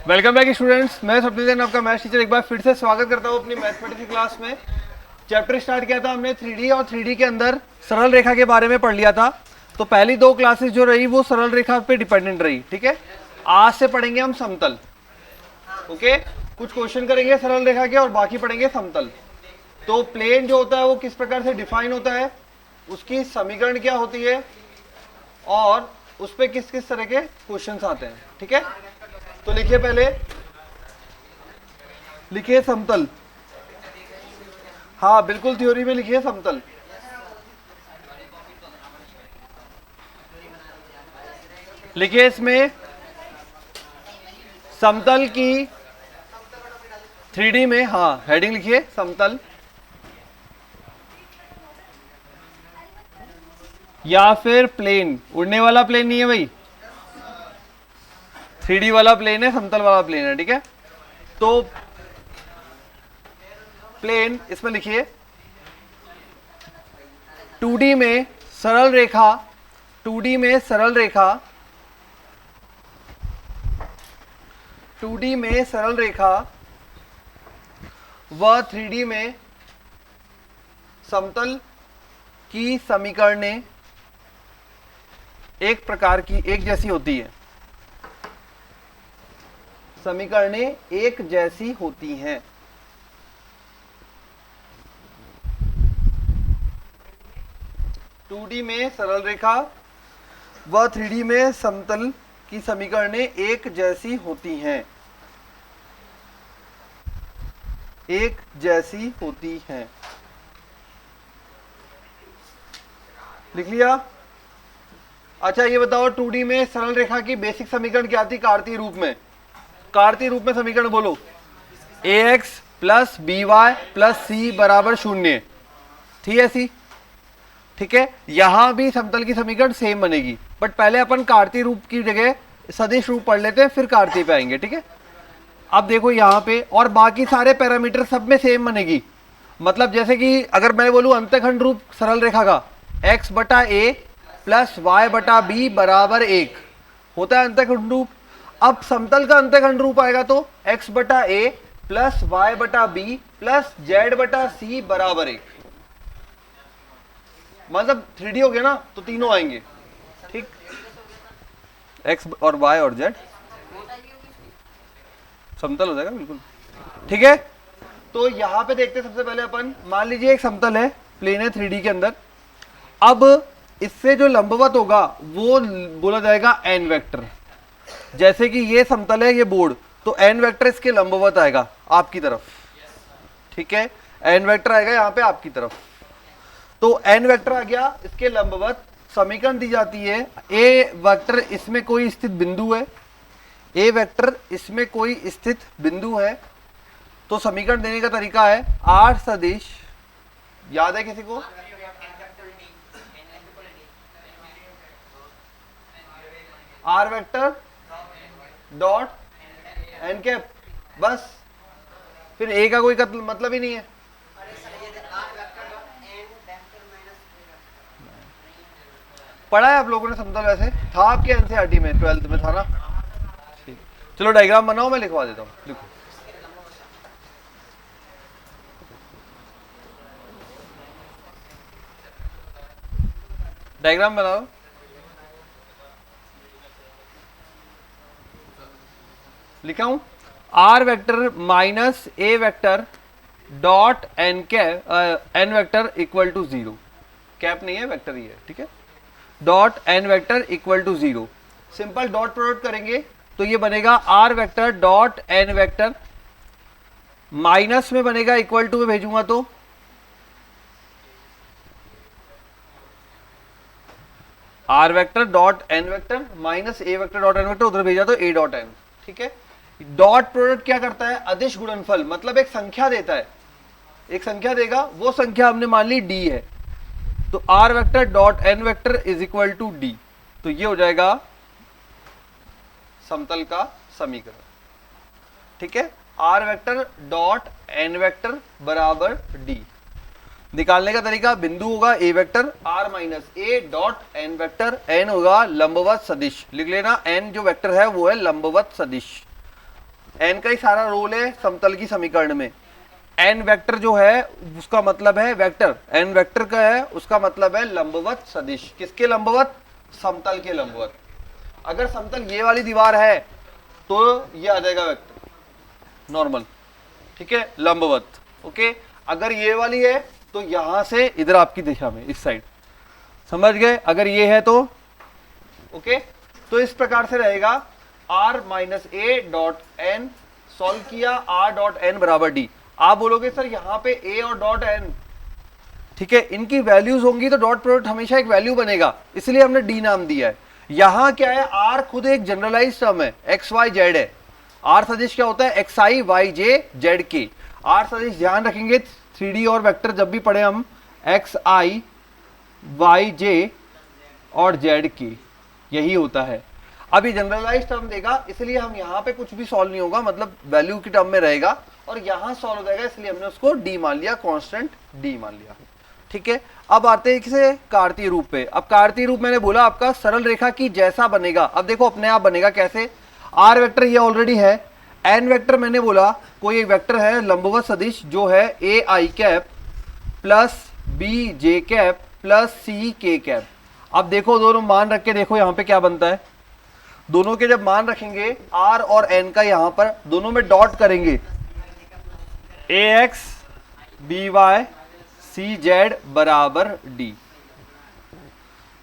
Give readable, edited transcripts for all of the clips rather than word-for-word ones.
Welcome back students, मैं सत्यदेव आपका maths teacher एक बार फिर से स्वागत करता हूँ अपनी मैथमेटिक्स की क्लास में। चैप्टर स्टार्ट किया था हमने 3D और 3D के अंदर सरल रेखा के बारे में पढ़ लिया था। तो पहली दो क्लासेस जो रही वो सरल रेखा पे डिपेंडेंट रही, ठीक है। आज से पढ़ेंगे हम समतल। ओके, कुछ क्वेश्चन करेंगे सरल रेखा के और बाकी पढ़ेंगे समतल। तो प्लेन जो होता है वो किस प्रकार से डिफाइन होता है, उसकी समीकरण क्या होती है और उस पर किस किस तरह के क्वेश्चंस आते हैं, ठीक है। तो लिखिए, पहले लिखिए समतल। हाँ बिल्कुल, थ्योरी में लिखिए समतल। लिखिए इसमें समतल की 3D में, हाँ हेडिंग लिखिए समतल या फिर प्लेन। उड़ने वाला प्लेन नहीं है भाई, 3D वाला प्लेन है, समतल वाला प्लेन है, ठीक है। तो प्लेन इसमें लिखिए 2D में सरल रेखा, 2D में सरल रेखा, 2D में सरल रेखा व 3D में समतल की समीकरणें एक प्रकार की एक जैसी होती है। समीकरणें एक जैसी होती हैं। टू डी में सरल रेखा व 3D में समतल की समीकरणें एक जैसी होती हैं, एक जैसी होती हैं। लिख लिया। अच्छा ये बताओ, 2D में सरल रेखा की बेसिक समीकरण क्या थी कार्तीय रूप में? कार्तीय रूप में समीकरण बोलो। ax plus B Y plus C बराबर 0 थी ऐसी, ठीक है। यहां भी समतल की समीकरण सेम बनेगी, बट पहले अपन कार्तीय रूप की जगह सदिश रूप पढ़ लेते हैं, फिर कार्तीय पे आएंगे, ठीक है। अब देखो यहां पे, और बाकी सारे पैरामीटर सब में सेम बनेगी। मतलब जैसे कि अगर मैं बोलूं अंतःखंड रूप सरल रेखा का x बटा ए प्लस वाई बटा बी बराबर 1 होता है अंतःखंड रूप। अब समतल का अंतःखंड रूप आएगा तो x बटा ए प्लस वाई बटा बी प्लस जेड बटा सी बराबर 1। मतलब 3D हो गया ना, तो तीनों आएंगे, ठीक। x और y और z समतल हो जाएगा बिल्कुल, ठीक है। तो यहां पे देखते हैं सबसे पहले अपन, मान लीजिए एक समतल है, प्लेन है 3D के अंदर। अब इससे जो लंबवत होगा वो बोला जाएगा n वेक्टर। जैसे कि ये समतल है, ये बोर्ड, तो n वेक्टर इसके लंबवत आएगा आपकी तरफ, ठीक है। n वेक्टर आएगा यहां पे आपकी तरफ। तो n वेक्टर आ गया इसके लंबवत। समीकरण दी जाती है a वेक्टर इसमें कोई स्थित बिंदु है, a वेक्टर इसमें कोई स्थित बिंदु है। तो समीकरण देने का तरीका है r सदिश, याद है किसी को? r vector dot n cap, बस। फिर a का कोई मतलब ही नहीं है। पढ़ा है आप लोगों ने समतल? वैसे था आपके एनसीईआरटी में, 12th में था ना, ठीक। चलो डायग्राम बनाओ, मैं लिखवा देता हूँ, लिखो। डायग्राम बनाओ। लिखा हूं r vector minus a vector dot n cap, n vector equal to 0। Cap नहीं है, वेक्टर ही है, ठीक है। Dot n vector equal to 0। Simple dot product करेंगे तो ये बनेगा r vector dot n vector, minus में बनेगा इक्वल टू में भेजूंगा तो r vector dot n vector minus a vector dot n vector, उधर भेजा तो a डॉट n, ठीक है। डॉट प्रोडक्ट क्या करता है? अदिश गुणनफल, मतलब एक संख्या देता है, एक संख्या देगा, वो संख्या हमने मान ली d है। तो r vector dot n vector is equal to d। तो ये हो जाएगा समतल का समीकरण, ठीक है। r vector dot n vector बराबर d। निकालने का तरीका, बिंदु होगा a vector, r minus a dot n vector, n होगा लंबवत सदिश। लिख लेना, n जो वेक्टर है वो है लंबवत सदिश। एन का ही सारा रोल है समतल की समीकरण में। एन वेक्टर जो है उसका मतलब है वेक्टर, एन वेक्टर का है उसका मतलब है लंबवत सदिश। किसके लंबवत? समतल के लंबवत। अगर समतल ये वाली दीवार है तो ये आ जाएगा वेक्टर नॉर्मल, ठीक है, लंबवत। ओके, अगर ये वाली है तो यहां से इधर आपकी दिशा में, इस साइड, समझ गए? अगर ये है तो ओके, तो इस प्रकार से रहेगा r minus A dot N, solve किया r डॉट एन बराबर d। आप बोलोगे सर यहाँ पे a और डॉट n, ठीक है, इनकी वैल्यूज होंगी तो डॉट प्रोडक्ट हमेशा एक वैल्यू बनेगा, इसलिए हमने d नाम दिया है। यहां क्या है, r खुद एक जनरलाइज टर्म है, x y z है। r सदिश क्या होता है? x i y j z k। r सदिश ध्यान रखेंगे 3D और वेक्टर जब भी पढ़े हम, x i y j और z k, यही होता है। अब ये जनरलाइज टर्म देगा, इसलिए हम यहाँ पे कुछ भी सॉल्व नहीं होगा, मतलब वैल्यू की टर्म में रहेगा, और यहाँ सॉल्व हो जाएगा, इसलिए हमने उसको d मान लिया, कांस्टेंट d मान लिया, ठीक है। अब आते हैं किसे? कार्तीय रूप पे। अब कार्तीय रूप मैंने बोला आपका सरल रेखा की जैसा बनेगा। अब देखो अपने आप बनेगा कैसे? आर वेक्टर ये ऑलरेडी है, एन वेक्टर मैंने बोला कोई एक वेक्टर है लंबवत सदिश जो है A I cap plus B J cap plus C K cap. अब देखो दोनों मान रख के देखो यहाँ पे क्या बनता है। दोनों के जब मान रखेंगे आर और एन का, यहां पर दोनों में डॉट करेंगे, A X B Y C Z बराबर डी,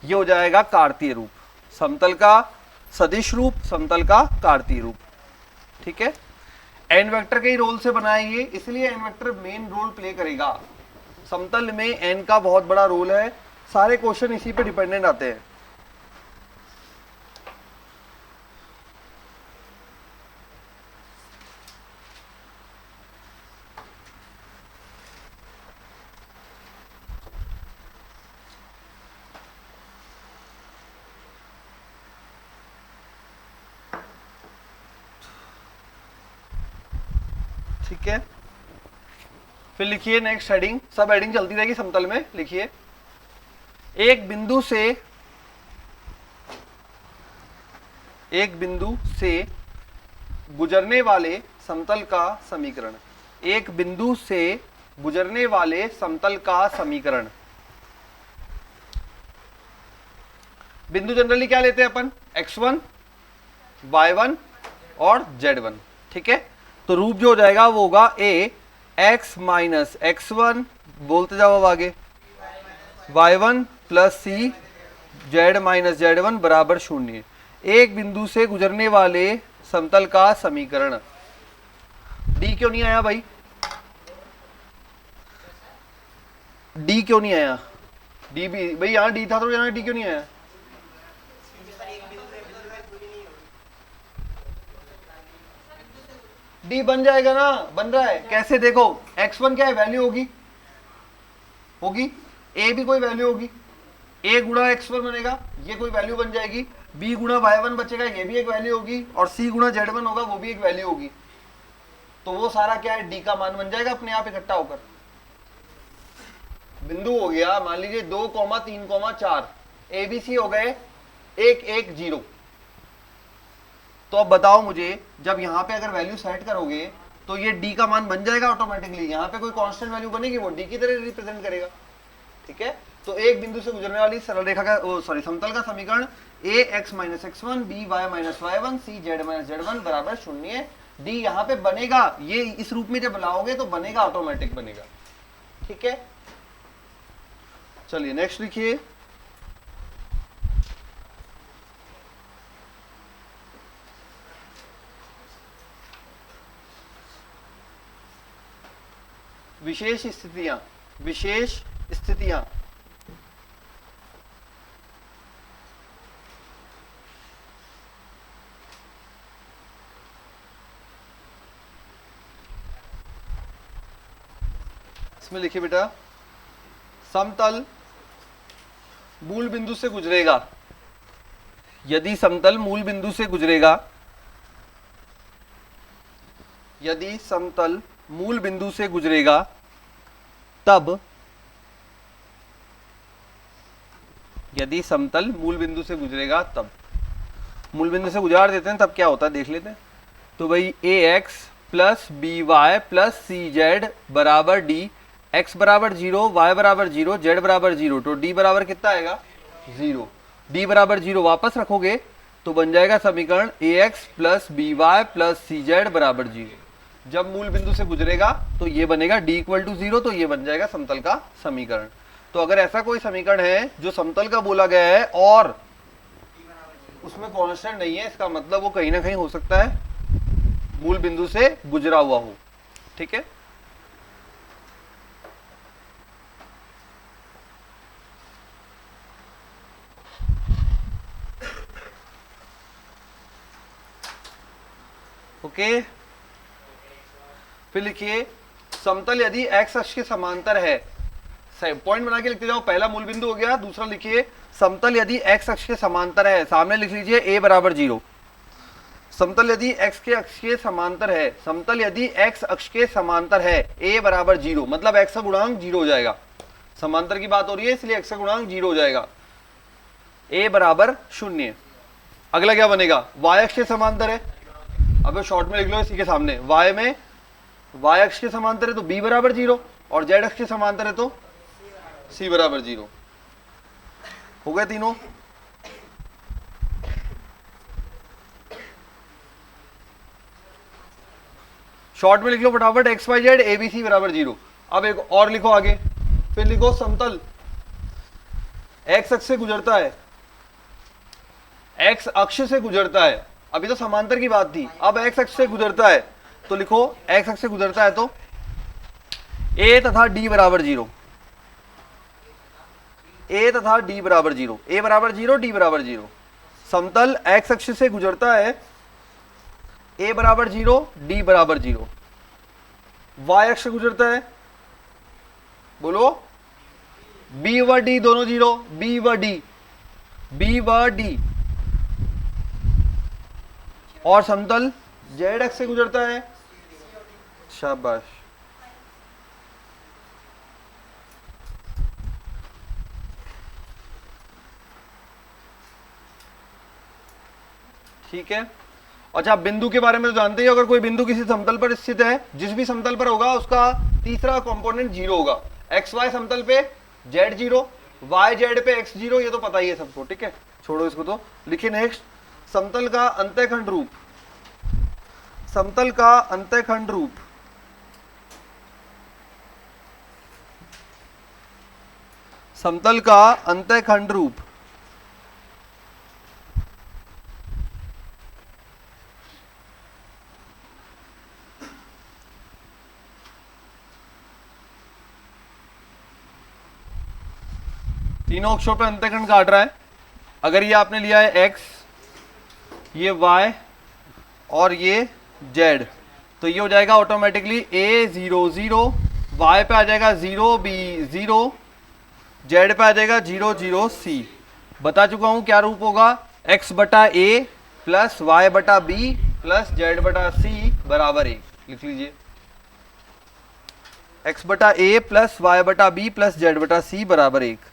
ये हो जाएगा कार्तीय रूप, समतल का सदिश रूप, समतल का कार्तीय रूप, ठीक है। एन वेक्टर के ही रोल से बनाएंगे, इसलिए N vector main role play करेगा। समतल में एन का बहुत बड़ा रोल है, सारे क्वेश्चन इसी पे डिपेंडेंट आते हैं। ठीक है, फिर लिखिए नेक्स्ट हेडिंग, सब हेडिंग चलती रहेगी समतल में। लिखिए एक बिंदु से गुजरने वाले समतल का समीकरण। एक बिंदु से गुजरने वाले समतल का समीकरण। बिंदु जनरली क्या लेते हैं अपन? x1, y1 और z1, ठीक है। तो रूप जो हो जाएगा वो होगा a x माइनस x1, बोलते जाओ अब आगे, y1 plus c z minus z1 बराबर 0। एक बिंदु से गुजरने वाले समतल का समीकरण। d क्यों नहीं आया भाई? d क्यों नहीं आया? d भी भाई यहाँ d था तो यहाँ d क्यों नहीं आया? डी बन जाएगा ना, बन रहा है कैसे? देखो x1 क्या है? वैल्यू होगी, a भी कोई वैल्यू होगी, a गुणा x1 बनेगा, ये कोई वैल्यू बन जाएगी, b गुणा y1 बचेगा, ये भी एक वैल्यू होगी, और c गुणा z1 होगा, वो भी एक वैल्यू होगी। तो वो सारा क्या है? d का मान बन जाएगा अपने आप इकट्ठा होकर। बिंदु हो गया मान लीजिए 2, 3, 4, ABC हो गए 1, 1, 0। तो अब बताओ मुझे, जब यहाँ पे अगर वैल्यू सेट करोगे तो ये d का मान बन जाएगा ऑटोमेटिकली। यहाँ पे कोई कांस्टेंट वैल्यू बनेगी, वो d की तरह रिप्रेजेंट करेगा, ठीक है। तो एक बिंदु से गुजरने वाली सरल रेखा का समतल का समीकरण a x minus x1 b y minus y1 c z minus z1 बराबर 0। d यहाँ पे बनेगा, ये इस रूप में जब लाओगे तो बनेगा, ऑटोमेटिक बनेगा, ठीक है। चलिए नेक्स्ट लिखिए। विशेष स्थितियां, इसमें लिखिए बेटा, समतल मूल बिंदु से गुजरेगा। यदि समतल मूल बिंदु से गुजरेगा, यदि समतल मूल बिंदु से गुजरेगा तब, यदि समतल मूल बिंदु से गुजरेगा तब, मूल बिंदु से गुजार देते हैं तब क्या होता है देख लेते हैं। तो भाई A X plus B Y plus C Z बराबर डी, एक्स बराबर 0, वाई बराबर 0, जेड बराबर 0, तो डी बराबर कितना आएगा 0। डी बराबर 0 वापस रखोगे तो बन जाएगा समीकरण A X plus B Y plus C Z बराबर 0। जब मूल बिंदु से गुजरेगा तो ये बनेगा डी इक्वल टू 0, तो ये बन जाएगा समतल का समीकरण। तो अगर ऐसा कोई समीकरण है जो समतल का बोला गया है और उसमें कांस्टेंट नहीं है, इसका मतलब वो कहीं ना कहीं हो सकता है मूल बिंदु से गुजरा हुआ हो। ठीक है, ओके। फिर लिखिए समतल यदि x अक्ष के समांतर है, पॉइंट बना के लिखते जाओ। पहला मूल बिंदु हो गया। दूसरा लिखिए समतल यदि x अक्ष के समांतर है, सामने लिख लीजिए a बराबर 0। समतल यदि x के अक्ष के समांतर है, समतल यदि x अक्ष के समांतर है a बराबर 0, मतलब x का गुणांक 0 हो जाएगा। समांतर की बात हो रही है इसलिए x का गुणांक 0 हो जाएगा, a बराबर 0। अगला क्या बनेगा, y अक्ष के समांतर है, अब शॉर्ट में लिख लो इसी के सामने, y अक्ष के समांतर है तो b बराबर 0, और z अक्ष के समांतर है तो c बराबर 0। हो गए तीनों। शॉर्ट में लिख लो फटाफट X Y Z A B C बराबर 0। अब एक और लिखो आगे, फिर लिखो समतल एक्स अक्ष से गुजरता है, एक्स अक्ष से गुजरता है, अभी तो समांतर की बात थी, अब एक्स अक्ष से गुजरता है तो लिखो एक्स अक्ष से गुजरता है तो ए तथा डी बराबर 0, ए तथा डी बराबर 0, ए बराबर 0 डी बराबर 0। समतल एक्स अक्ष से गुजरता है, ए बराबर 0 डी बराबर 0। वाई अक्ष से गुजरता है, बोलो बी व डी दोनों 0, बी व डी, बी व डी। और समतल जेड अक्ष से गुजरता है, शाबाश, ठीक है। अच्छा, बिंदु के बारे में तो जानते ही, अगर कोई बिंदु किसी समतल पर स्थित है, जिस भी समतल पर होगा उसका तीसरा कंपोनेंट 0 होगा। एक्स वाई समतल पे जेड 0, वाई जेड पे एक्स 0, ये तो पता ही है सबको। ठीक है, छोड़ो इसको। तो लिखिए नेक्स्ट, समतल का अंतःखंड रूप, समतल का अंतःखंड रूप, समतल का अंतःखंड रूप तीनों अक्षों पे अंतःखंड काट रहा है। अगर ये आपने लिया है x, ये y और ये z, तो ये हो जाएगा ऑटोमेटिकली a 0 0, y पे आ जाएगा 0 b 0, z पे आ जाएगा 0 0 c। बता चुका हूं क्या रूप होगा, x बटा a प्लस y बटा b प्लस z बटा c बराबर 1। लिख लीजिए x बटा a प्लस y बटा b प्लस z बटा c बराबर 1।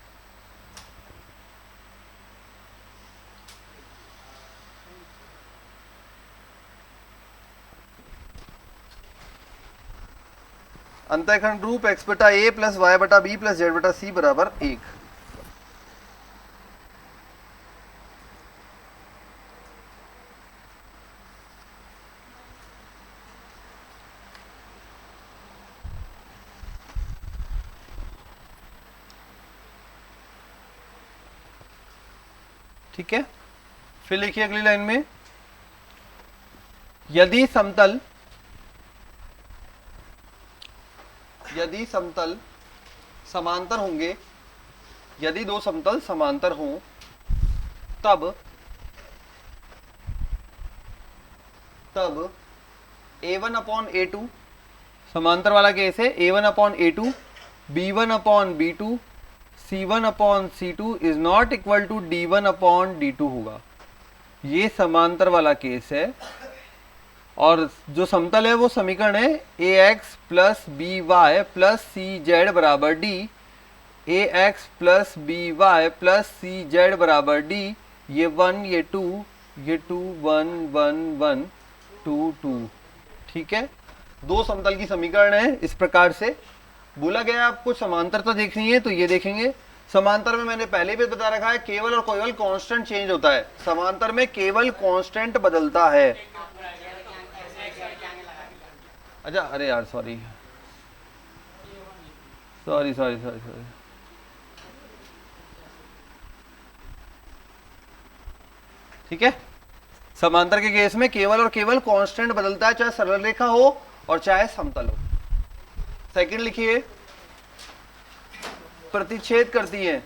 अंतःखंड रूप x बटा a प्लस y बटा b प्लस z बटा c बराबर 1। ठीक है, फिर लिखिए अगली लाइन में, यदि समतल समांतर होंगे, यदि दो समतल समांतर हों तब a1 अपॉन a2, समांतर वाला केस है, a1 upon a2, b1 upon b2, c1 upon c2 is not equal to d1 upon d2 होगा। ये समांतर वाला केस है, और जो समतल है वो समीकरण है ax plus B Y plus C Z बराबर D, ax plus B Y plus C Z बराबर डी। ये 1 ये 2 ये 2 1 1 1, 2 2। ठीक है, दो समतल की समीकरण है इस प्रकार से। बोला गया आपको समांतरता देखनी है तो ये देखेंगे। समांतर में मैंने पहले भी बता रखा है केवल और केवल कांस्टेंट चेंज होता है, समांतर में केवल कांस्टेंट बदलता है। अच्छा, अरे यार sorry sorry sorry sorry sorry, ठीक है। समांतर के केस में केवल और केवल कांस्टेंट बदलता है, चाहे सरल रेखा हो और चाहे समतल हो। सेकंड लिखिए, प्रतिच्छेद करती है।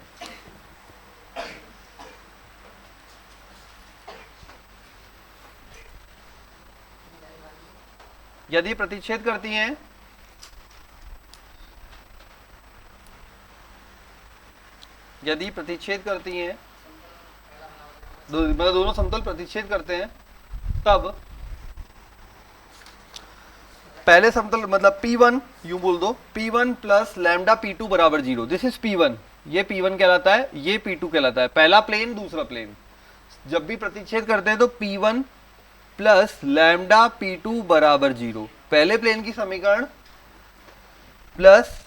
यदि प्रतिच्छेद करती हैं मतलब दोनों समतल प्रतिच्छेद करते हैं, तब पहले समतल मतलब P1 यूं बोल दो, P1 प्लस लैम्डा P2 बराबर 0। दिस इज P1, ये P1 कहलाता है, ये P2 कहलाता है। पहला प्लेन दूसरा प्लेन, जब भी प्रतिच्छेद करते हैं तो P1 प्लस लैम्डा P2 बराबर 0, पहले प्लेन की समीकरण प्लस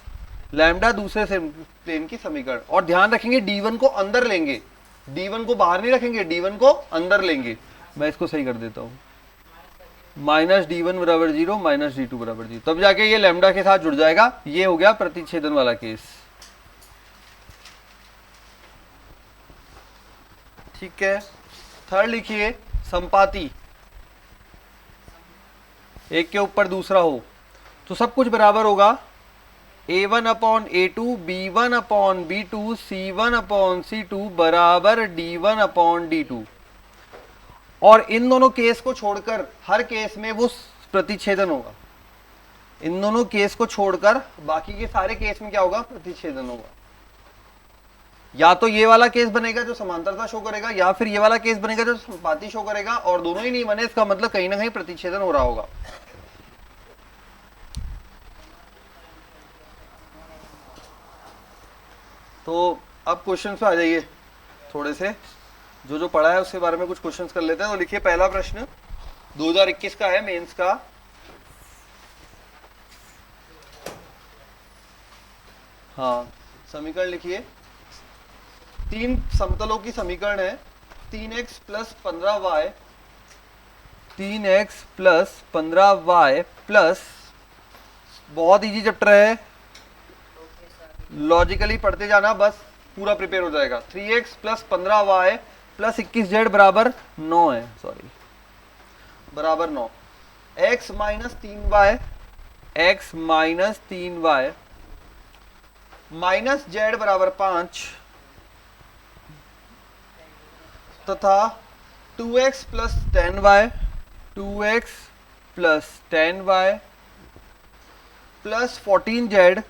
लैम्डा दूसरे से प्लेन की समीकरण। और ध्यान रखेंगे D1 को अंदर लेंगे, D1 को बाहर नहीं रखेंगे, D1 को अंदर लेंगे। मैं इसको सही कर देता हूं, माइनस D1 बराबर 0 माइनस D2 बराबर 0, तब जाके ये लैम्डा के साथ जुड़ जाएगा। ये हो गया प्रतिच्छेदन वाला केस। ठीक है, थर्ड लिखिए, संपाती। एक के ऊपर दूसरा हो तो सब कुछ बराबर होगा। A1 upon A2, B1 upon B2, C1 upon C2 बराबर D1 अपॉन D2। और इन दोनों केस को छोड़कर हर केस में वो प्रतिच्छेदन होगा। इन दोनों केस को छोड़कर बाकी के सारे केस में क्या होगा? प्रतिच्छेदन होगा। या तो ये वाला केस बनेगा जो समांतरता शो करेगा, या फिर ये वाला केस बनेगा जो संपाती शो करेगा, और दोनों ही नहीं बने इसका मतलब कहीं ना कहीं प्रतिच्छेदन हो रहा होगा। तो अब क्वेश्चन पे आ जाइए, थोड़े से जो जो पढ़ा है उसके बारे में कुछ क्वेश्चंस कर लेते हैं। तो लिखिए, पहला प्रश्न 2021 का है, मेंस का। हाँ, समीकरण लिखिए। तीन समतलों की समीकरण है, 3x plus 15y, 3x plus 15y plus, बहुत इजी चैप्टर है, लॉजिकली पढ़ते जाना, बस पूरा प्रिपेयर हो जाएगा। 3x plus 15y plus 21z बराबर 9 है, सॉरी बराबर 9। x minus 3y, x minus 3y minus z बराबर 5 तथा 2x plus 10y, 2x plus 10y plus 14z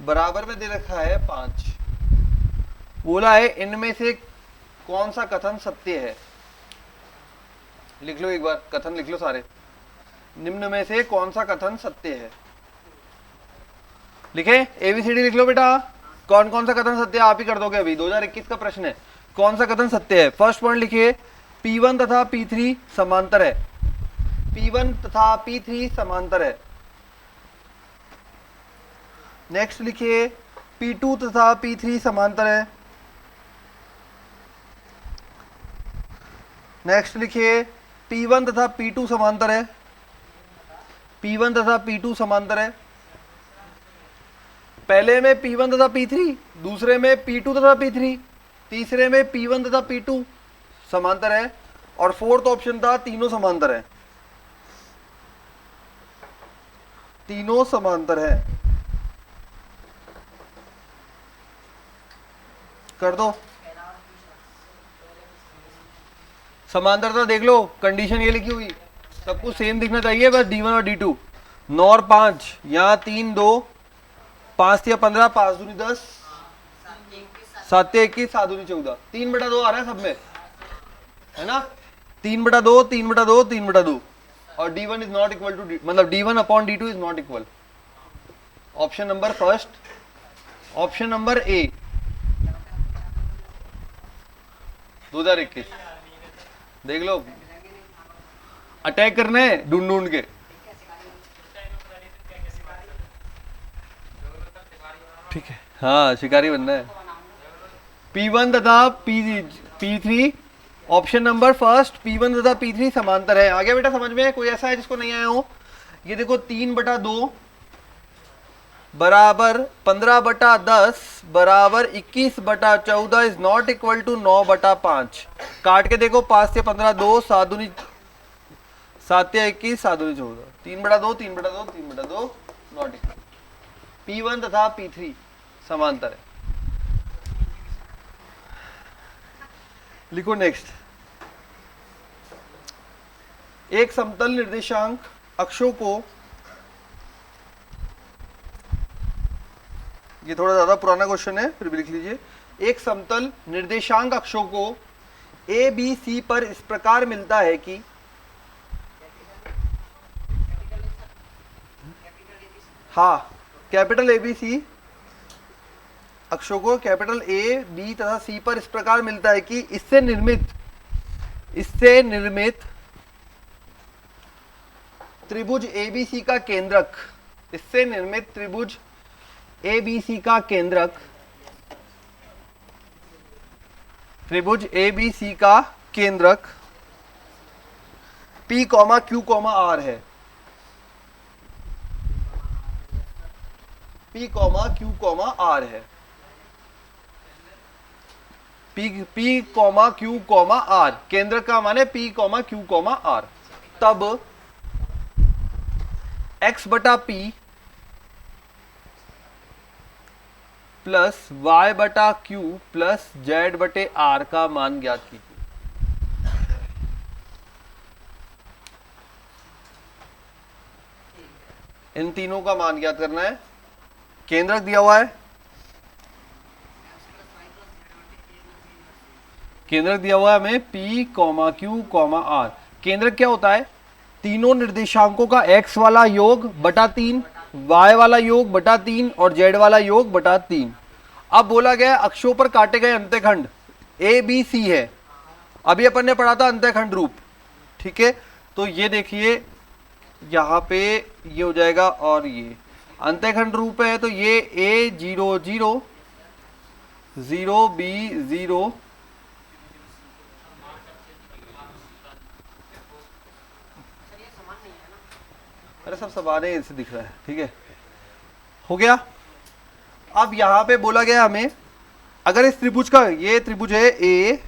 बराबर में दे रखा है 5। बोला है इनमें से कौन सा कथन सत्य है। लिख लो एक बार, कथन लिख लो सारे। निम्न में से कौन सा कथन सत्य है? लिखे, ABCD लिख लो बेटा। कौन कौन सा कथन सत्य है आप ही कर दोगे अभी, 2021 का प्रश्न है। कौन सा कथन सत्य है? फर्स्ट पॉइंट लिखिए, P1 तथा P3 समांतर है। P1 तथा P3 समांतर है। नेक्स्ट लिखिए, P2 तथा P3 समांतर है। नेक्स्ट लिखिए, P1 तथा P2 समांतर है। P1 तथा P2 समांतर है। पहले में P1 तथा P3, दूसरे में P2 तथा P3, तीसरे में P1 तथा P2 समांतर है, और फोर्थ ऑप्शन था तीनों समांतर है। तीनों समांतर है, कर दो। समांतरता देख लो, कंडीशन ये लिखी हुई, सब कुछ सेम दिखना चाहिए, बस D1 और D2। 9 और 5, यहाँ 3 2, 5 या 15, 5 दूनी 10, 7 21, 7 दूनी 14, 3/2 आ रहा है सब में, है ना? 3/2, 3/2, 3/2, और D1 is not equal to, मतलब D1 upon D2 is not equal. Option number first, option number A 2021 देख लो, अटैक करना है ढूंढ ढूंढ के। ठीक है, हाँ शिकारी बनना है। P1 तथा P3 option number first P1 तथा P3 समांतर है। आ गया बेटा समझ में? कोई ऐसा है जिसको नहीं आया हो? ये देखो 3/2 बराबर 15/10 बराबर 21/14 इज नॉट इक्वल टू 9/5। काट के देखो, 5 से 15 2, 7 दूनी 7 या 21, 7 दूनी 14, 3/2 3/2 3/2 नॉट इक्वल। P1 तथा P3 समांतर है। लिखो नेक्स्ट। एक समतल निर्देशांक अक्षों को, ये थोड़ा ज्यादा पुराना क्वेश्चन है फिर भी लिख लीजिए। एक समतल निर्देशांक अक्षों को ए बी सी पर इस प्रकार मिलता है कि हाँ, कैपिटल ए बी सी अक्षों को कैपिटल ए बी तथा सी पर इस प्रकार मिलता है कि इससे निर्मित त्रिभुज एबीसी का केंद्रक, इससे निर्मित त्रिभुज एबीसी का केंद्रक, त्रिभुज एबीसी का केंद्रक P, Q, R है। P, Q, R है। P, Q, R केंद्र का माने P, Q, R। तब x बटा P प्लस y बटा Q प्लस Z बटे R का मान ज्ञात कीजिए। इन तीनों का मान ज्ञात करना है। केंद्रक दिया हुआ है, केंद्रक दिया हुआ है हमें P, Q, R। केंद्रक क्या होता है? तीनों निर्देशांकों का x वाला योग बटा 3, y वाला योग बटा 3 और z वाला योग बटा 3। अब बोला गया अक्षों पर काटे गए अंतःखंड ए बी सी है। अभी अपन ने पढ़ा था अंतःखंड रूप, ठीक है? तो ये देखिए यहां पे ये हो जाएगा और ये अंतःखंड रूप है, तो ये A 0 0 0 B 0 अरे सब समान है, इससे दिख रहा है, ठीक है? हो गया। अब यहां पे बोला गया हमें अगर इस त्रिभुज का, ये त्रिभुज है ए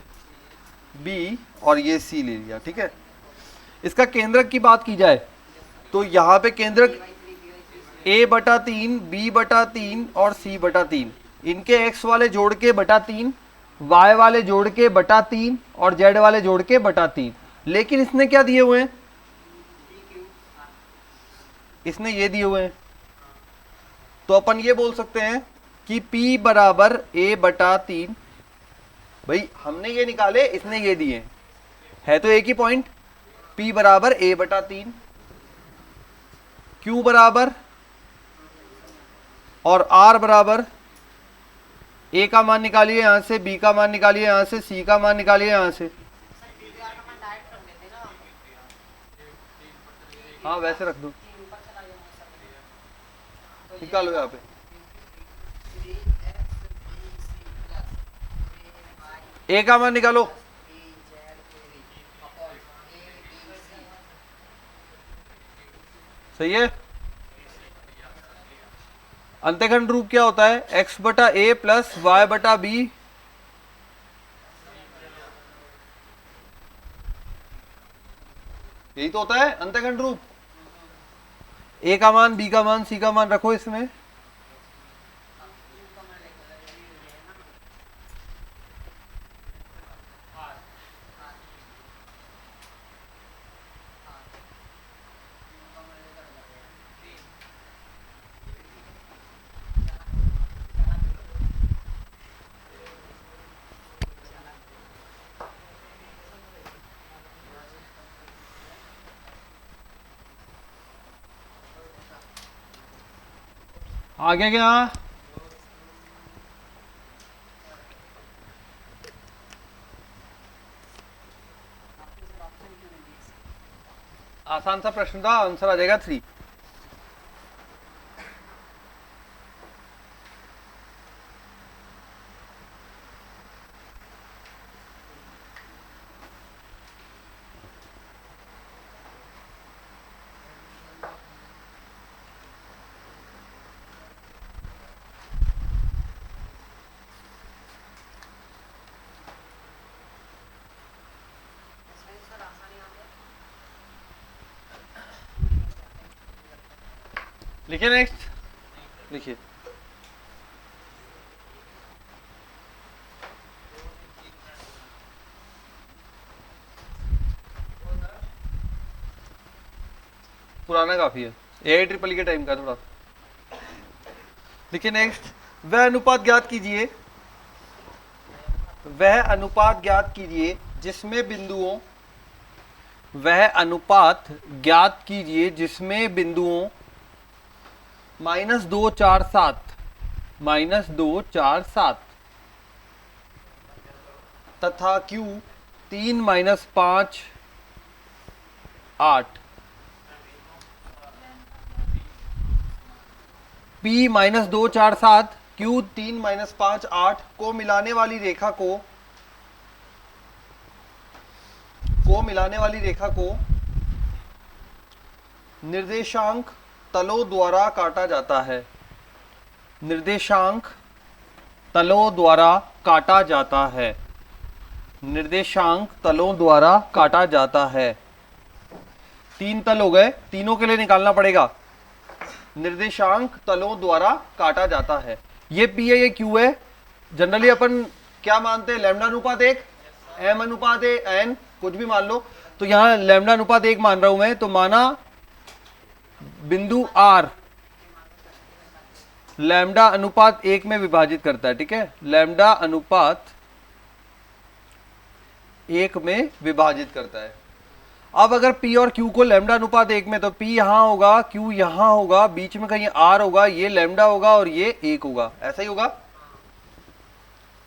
बी और ये सी ले लिया, ठीक है? इसका केंद्रक की बात की जाए तो यहां पे केंद्रक a बटा 3, b बटा 3 और c बटा 3, इनके x वाले जोड़ के बटा 3, y वाले जोड़ के बटा 3 और z वाले जोड़ के बटा 3। लेकिन इसने क्या दिए हुए हैं? इसने ये दिए हुए हैं। तो अपन ये बोल सकते हैं कि P बराबर a बटा 3। भाई हमने ये निकाले, इसने ये दिए, है तो एक ही पॉइंट। P बराबर a बटा 3, Q बराबर और R बराबर A का मान निकालिए यहां से, B का मान निकालिए यहां से, C का मान निकालिए यहां से। हाँ वैसे रख दो, निकालो यहाँ पे। A का मान निकालो। सही है। अंतःखंड रूप क्या होता है? x बटा a प्लस y बटा b, यही तो होता है अंतःखंड रूप। a का मान, b का मान, c का मान रखो इसमें। आगे क्या? आसान सा प्रश्न था, आंसर आ जाएगा 3। लिखिए नेक्स्ट, लिखिए। पुराना काफी है, AIEEE के टाइम का थोड़ा। देखिए नेक्स्ट, वह अनुपात ज्ञात कीजिए, वह अनुपात ज्ञात कीजिए जिसमें बिंदुओं, वह अनुपात ज्ञात कीजिए जिसमें बिंदुओं -2 4 7, -2 4 7 तथा Q 3 -5 8, P -2 4 7 Q 3 -5 8 को मिलाने वाली रेखा को मिलाने वाली रेखा को निर्देशांक तलों द्वारा काटा जाता है, निर्देशांक तलों द्वारा काटा जाता है, निर्देशांक तलों द्वारा काटा जाता है। 3 तल हो गए, तीनों के लिए निकालना पड़ेगा। निर्देशांक तलों द्वारा काटा जाता है। ये P है, ये Q है। जनरली अपन क्या मानते हैं, लैम्डा अनुपात 1, M अनुपात n, कुछ भी मान लो। तो यहां लैम्डा अनुपात 1 मान रहा हूं मैं, तो माना बिंदु R लैम्डा अनुपात 1 में विभाजित करता है, ठीक है, लैम्डा अनुपात 1 में विभाजित करता है। अब अगर P और Q को लैम्डा अनुपात 1 में, तो P यहां होगा, Q यहां होगा, बीच में कहीं R होगा, ये लैम्डा होगा और ये 1 होगा, ऐसा ही होगा।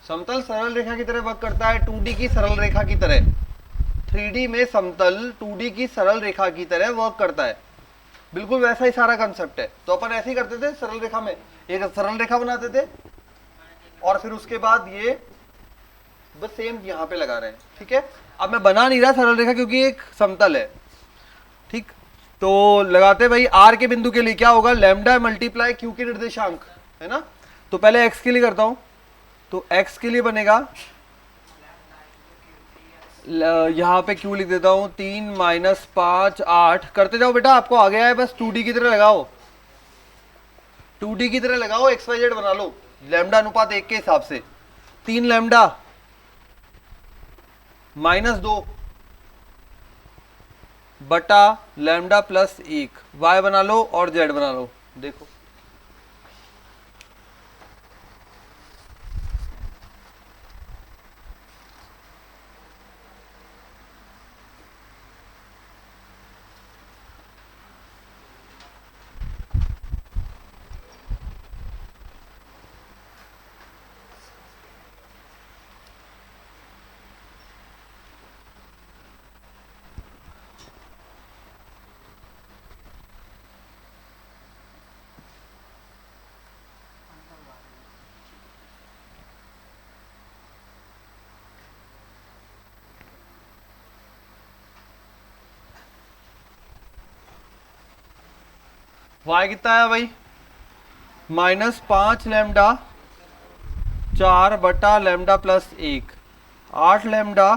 समतल सरल रेखा की तरह वर्क करता है, 2D की सरल रेखा की तरह। 3D में समतल 2D की सरल रेखा की तरह वर्क करता है, बिल्कुल वैसा ही सारा कंसेप्ट है। तो अपन ऐसे ही करते थे, सरल रेखा में एक सरल रेखा बनाते थे और फिर उसके बाद ये बस सेम यहां पे लगा रहे हैं, ठीक है। अब मैं बना नहीं रहा सरल रेखा क्योंकि एक समतल है, ठीक। तो लगाते भाई R के बिंदु के लिए क्या होगा, लैम्डा मल्टीप्लाई Q के निर्देशांक, है ना। तो पहले X के लिए करता हूं, तो X के लिए बनेगा, यहां पे Q लिख देता हूं, 3 -5 8, करते जाओ बेटा, आपको आ गया है, बस 2D की तरह लगाओ, 2D की तरह लगाओ, XYZ बना लो लैम्डा अनुपात 1 के हिसाब से। 3 लैम्डा -2 बटा लैम्डा प्लस 1, Y बना लो और Z बना लो, देखो Y कितना है भाई, -5 लैम्डा 4 बटा लैम्डा प्लस 1, 8 लैम्डा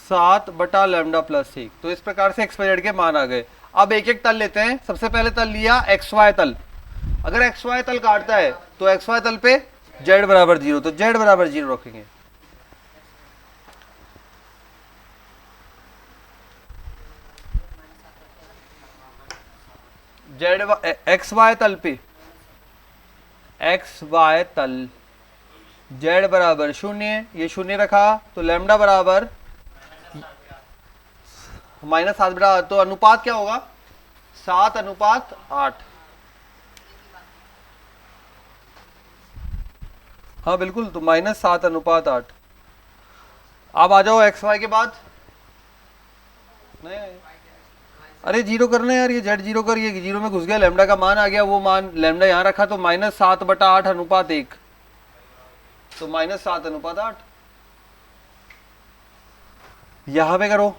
7 बटा लैम्डा प्लस 1। तो इस प्रकार से XYZ के मान आ गए। अब एक एक तल लेते हैं। सबसे पहले तल लिया XY तल। अगर XY तल काटता है तो XY तल पे Z बराबर 0, तो Z बराबर 0 रखेंगे। XY तल पे, XY तल Z बराबर 0, ये 0 रखा, तो लैम्डा बराबर -7 बटा, तो अनुपात क्या होगा, 7:8। हाँ बिल्कुल, तो -7:8। अब आ जाओ XY के बाद, नहीं अरे जीरो करना है यार, ये जेड जीरो कर, ये जीरो में घुस गया, लैम्डा का मान आ गया, वो मान लैम्डा यहाँ रखा तो -7/8 अनुपात 1, तो -7/8। यहां पे करो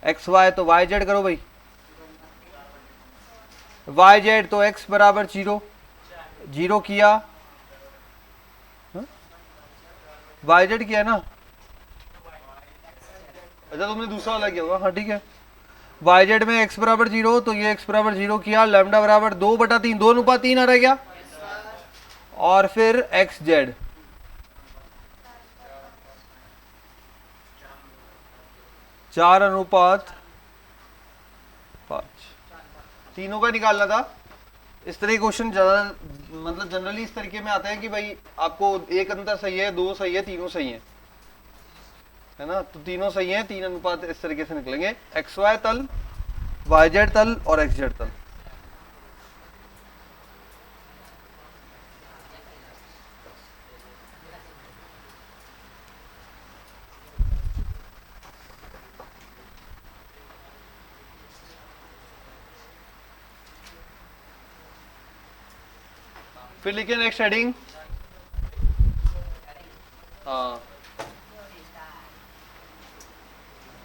एक्स वाई, तो वाई जेड करो भाई, वाई जेड तो एक्स बराबर 0, 0 किया, वाई जेड किया ना, अच्छा तुमने दूसरा वाला किया होगा, हाँ ठीक है। वाई जेड में एक्स बराबर 0, तो ये एक्स बराबर 0 किया, लैम्डा बराबर 2/3, 2:3 आ रहा क्या, और फिर एक्स जेड, 4:5, तीनों का निकालना था। इस तरह के क्वेश्चन ज्यादा मतलब जनरली इस तरीके में आता है कि भाई आपको एक अंतर सही है, दो सही है, तीनों सही है ना, तो तीनों सही है, 3 अनुपात इस तरीके से निकलेंगे, एक्स वाई तल, वाई जेड तल और एक्स जेड तल। फिर लिखिए नेक्स्ट हेडिंग, हाँ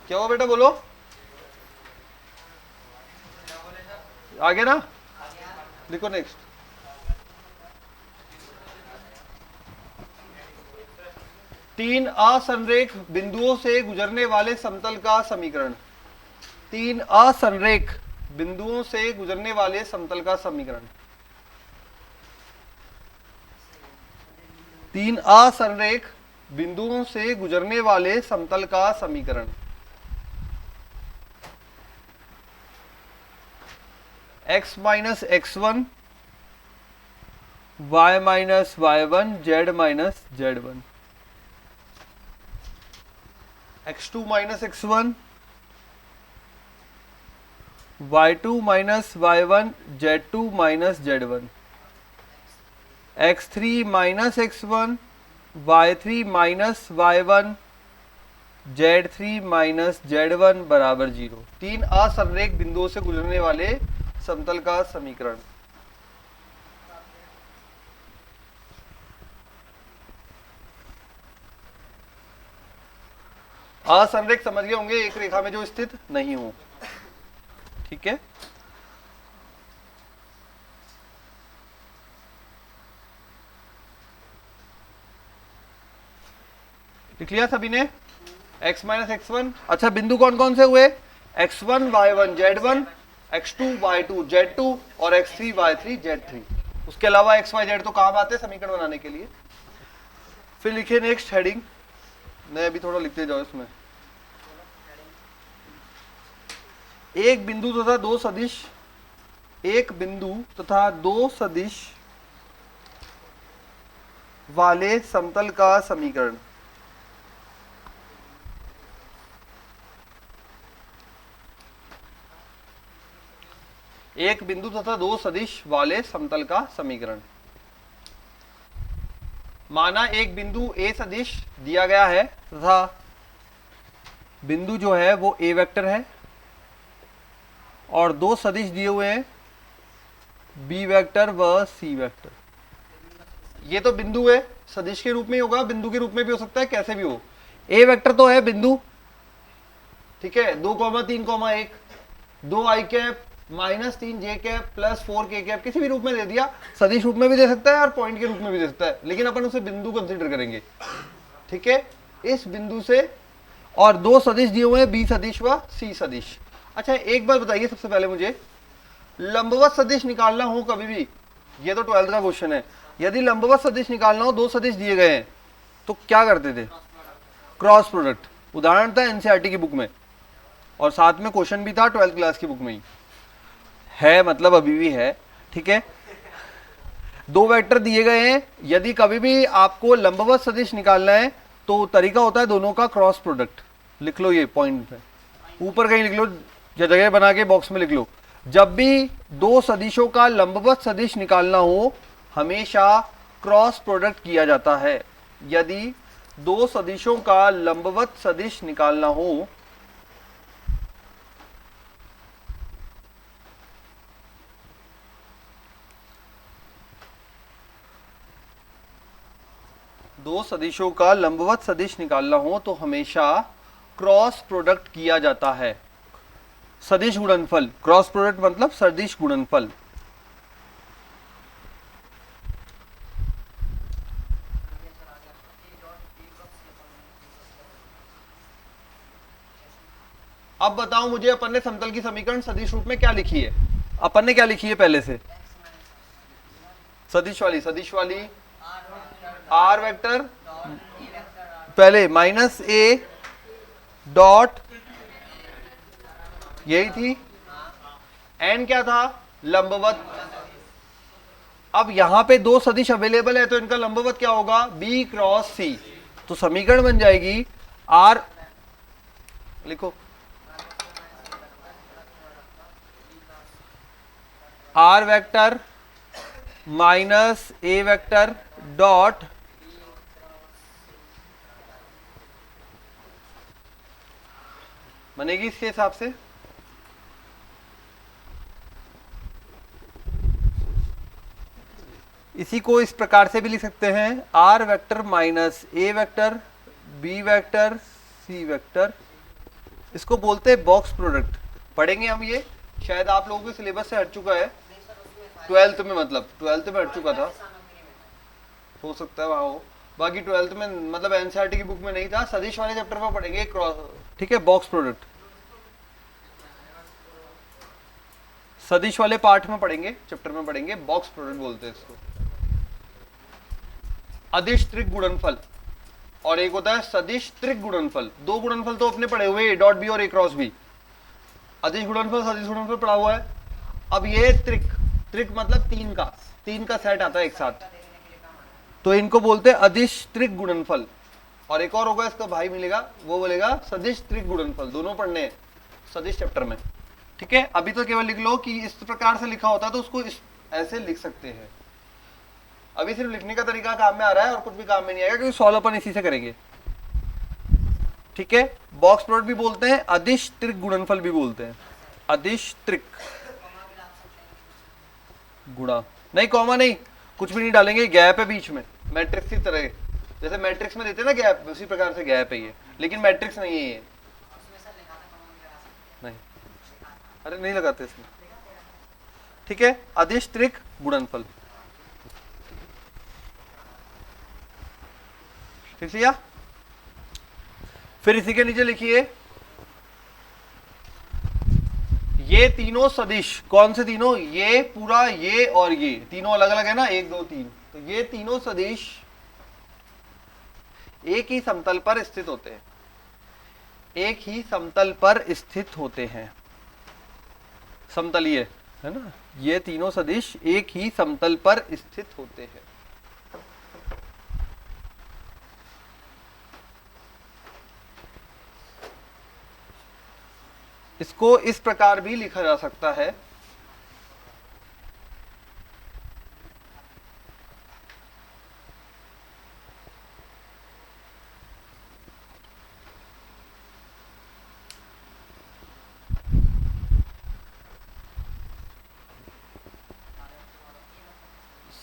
क्या हुआ बेटा, बोलो आगे ना, लिखो नेक्स्ट। तीन असंरेख बिंदुओं से गुजरने वाले समतल का समीकरण, तीन असंरेख बिंदुओं से गुजरने वाले समतल का समीकरण, तीन असंरेख बिंदुओं से गुजरने वाले समतल का समीकरण, x minus x1, y minus y1, z minus z1, x2 minus x1, y2 minus y1, z2 minus z1, x3 minus x1, y3 minus y1, z3 minus z1 बराबर 0। तीन असंरेख बिंदुओं से गुजरने वाले समतल का समीकरण। असंरेख समझ गए होंगे, एक रेखा में जो स्थित नहीं हो, ठीक है। लिख लिया सभी ने, x माइनस x1, अच्छा बिंदु कौन कौन से हुए, x1 y1 z1, x2 y2 z2 और x3 y3 z3, उसके अलावा x y z तो काम आते हैं समीकरण बनाने के लिए। फिर लिखिए नेक्स्ट हेडिंग, मैं अभी थोड़ा लिखते जाओ इसमें, एक बिंदु तथा दो सदिश, एक बिंदु तथा दो सदिश वाले समतल का समीकरण, एक बिंदु तथा दो सदिश वाले समतल का समीकरण। माना एक बिंदु ए सदिश दिया गया है तथा बिंदु जो है वो ए वेक्टर है और दो सदिश दिए हुए हैं बी वेक्टर व सी वेक्टर। ये तो बिंदु है, सदिश के रूप में ही होगा, बिंदु के रूप में भी हो सकता है, कैसे भी हो। ए वेक्टर तो है बिंदु, ठीक है, 2,3,1, 2 i cap -3 j cap plus 4 k cap, किसी भी रूप में दे दिया, सदिश रूप में भी दे सकता है और पॉइंट के रूप में भी दे सकता है, लेकिन अपन उसे बिंदु कंसीडर करेंगे, ठीक है। इस बिंदु से और दो सदिश दिए हुए हैं बी सदिश व सी सदिश। अच्छा एक बात बताइए सबसे पहले मुझे, लंबवत सदिश निकालना हो कभी भी, ये तो 12th का क्वेश्चन है, यदि लंबवत सदिश निकालना हो, दो सदिश दिए गए हैं तो क्या करते थे, क्रॉस प्रोडक्ट। उदाहरण था एनसीईआरटी की बुक में और साथ में क्वेश्चन भी था 12th क्लास की बुक में ही है, मतलब अभी भी है, ठीक है। दो वेक्टर दिए गए हैं, यदि कभी भी आपको लंबवत सदिश निकालना है तो तरीका होता है दोनों का क्रॉस प्रोडक्ट। लिख लो ये पॉइंट पे, ऊपर कहीं लिख लो, जगह बना के बॉक्स में लिख लो, जब भी दो सदिशों का लंबवत सदिश निकालना हो हमेशा क्रॉस प्रोडक्ट किया जाता है। यदि दो सदिशों का लंबवत सदिश निकालना हो दो सदिशों का लंबवत सदिश निकालना हो तो हमेशा क्रॉस प्रोडक्ट किया जाता है। सदिश गुणनफल, क्रॉस प्रोडक्ट मतलब सदिश गुणनफल। अब बताओ मुझे, अपन ने समतल की समीकरण सदिश रूप में क्या लिखी है? अपन ने क्या लिखी है पहले से? सदिश वाली आर वेक्टर, पहले माइनस ए डॉट, यही थी। एन क्या था? लंबवत। अब यहां पे दो सदिश अवेलेबल है तो इनका लंबवत क्या होगा? B cross C. तो समीकरण बन जाएगी आर, लिखो R vector minus A vector dot बनेगी इसके हिसाब से। इसी को इस प्रकार से भी लिख सकते हैं, R vector minus A vector B vector C vector. इसको बोलते हैं बॉक्स प्रोडक्ट। पढ़ेंगे हम ये, शायद आप लोगों के सिलेबस से हट चुका है 12th में, मतलब 12th में हट चुका था, हो सकता है वहां हो। बाकी 12th में मतलब एनसीईआरटी की बुक में नहीं था। सदिश वाले चैप्टर में पढ़ेंगे क्रॉस, ठीक है, बॉक्स प्रोडक्ट सदिश वाले पार्ट में पढ़ेंगे, चैप्टर में पढ़ेंगे, बॉक्स प्रोडक्ट बोलते हैं इसको। अदिश त्रिक गुणनफल और एक होता है सदिश त्रिक गुणनफल। दो गुणनफल तो अपने पढ़े हुए, ए डॉट बी और ए क्रॉस बी। अदिश गुणनफल सदिश गुणनफल पढ़ा हुआ है। अब ये त्रिक, त्रिक मतलब तीन का सेट आता है एक साथ, तो इनको बोलते हैं अदिश त्रिक गुणनफल। और एक और होगा इसका भाई मिलेगा, वो बोलेगा सदिश त्रिक गुणनफल। दोनों पढ़ने हैं सदिश चैप्टर में, ठीक है। अभी तो केवल लिख लो कि इस प्रकार से लिखा होता है तो उसको ऐसे लिख सकते हैं। अभी सिर्फ लिखने का तरीका काम में आ रहा है और कुछ भी काम में नहीं आएगा, क्योंकि सॉल्व अपन इसी से करेंगे, ठीक है। बॉक्स प्रोडक्ट भी बोलते हैं, अदिश त्रिक गुणनफल भी बोलते हैं। अदिश त्रिक गुणा, नहीं कॉमा नहीं, कुछ भी नहीं डालेंगे, गैप है बीच में, मैट्रिक्स की तरह। जैसे मैट्रिक्स में देते हैं ना गैप, उसी प्रकार से गैप है ये, लेकिन मैट्रिक्स नहीं है ये। नहीं, अरे नहीं लगाते इसमें, ठीक है। अदिश त्रिक गुणनफल लिख लिया। फिर इसी के नीचे लिखिए, ये तीनों सदिश, कौन से तीनों? ये पूरा, ये और ये तीनों अलग अलग है ना, 1 2 3। तो ये तीनों सदिश एक ही समतल पर स्थित होते हैं, एक ही समतल पर स्थित होते हैं। समतलीय है ना, ये तीनों सदिश एक ही समतल पर स्थित होते हैं। इसको इस प्रकार भी लिखा जा सकता है,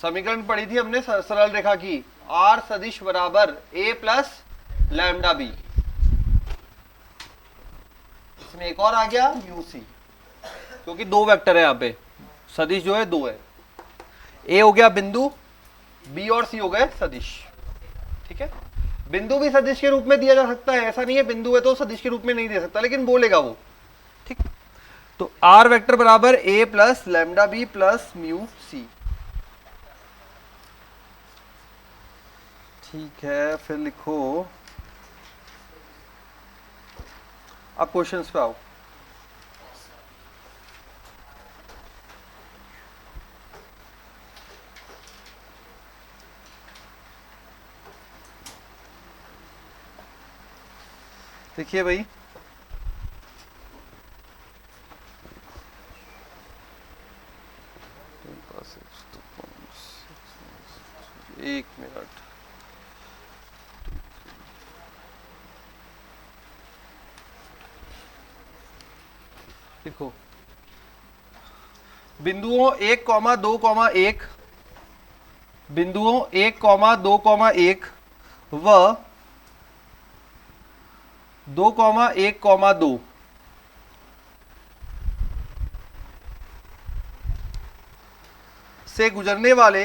समीकरण पढ़ी थी हमने सरल रेखा की, आर सदिश बराबर ए प्लस लैम्डा बी। इसमें एक और आ गया म्यू सी, क्योंकि दो वेक्टर है यहाँ पे, सदिश जो है दो है। ए हो गया बिंदु, बी और सी हो गए सदिश, ठीक है। बिंदु भी सदिश के रूप में दिया जा सकता है, ऐसा नहीं है बिंदु है तो सदिश के रूप में नहीं दे सकता, लेकिन बोलेगा वो, ठीक। तो आर वेक्टर बराबर A plus lambda B plus mu C, ठीक है। फिर लिखो, अब क्वेश्चंस पे आओ। देखिए भाई, एक मिनट, देखो बिंदुओं 1, 2, 1, बिंदुओं 1, 2, 1 व 2,1,2 से गुजरने वाले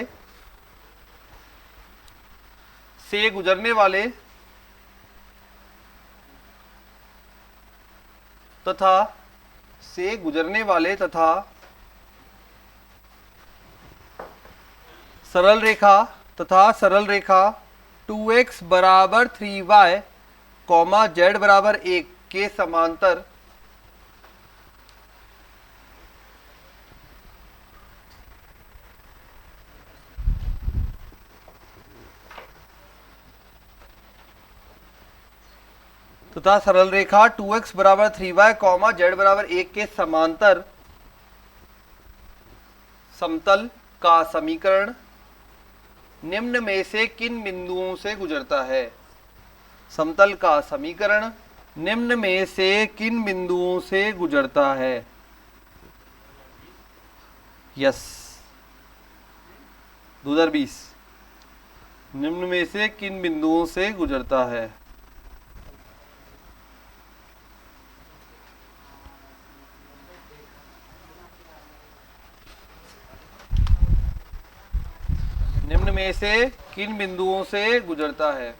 तथा सरल रेखा 2x बराबर 3y कॉमा z बराबर 1 के समांतर तथा सरल रेखा 2x बराबर 3y कॉमा z बराबर 1 के समांतर समतल का समीकरण निम्न में से किन बिंदुओं से गुजरता है? समतल का समीकरण निम्न में से किन बिंदुओं से गुजरता है? यस 2020 निम्न में से किन बिंदुओं से गुजरता है? निम्न में से किन बिंदुओं से गुजरता है?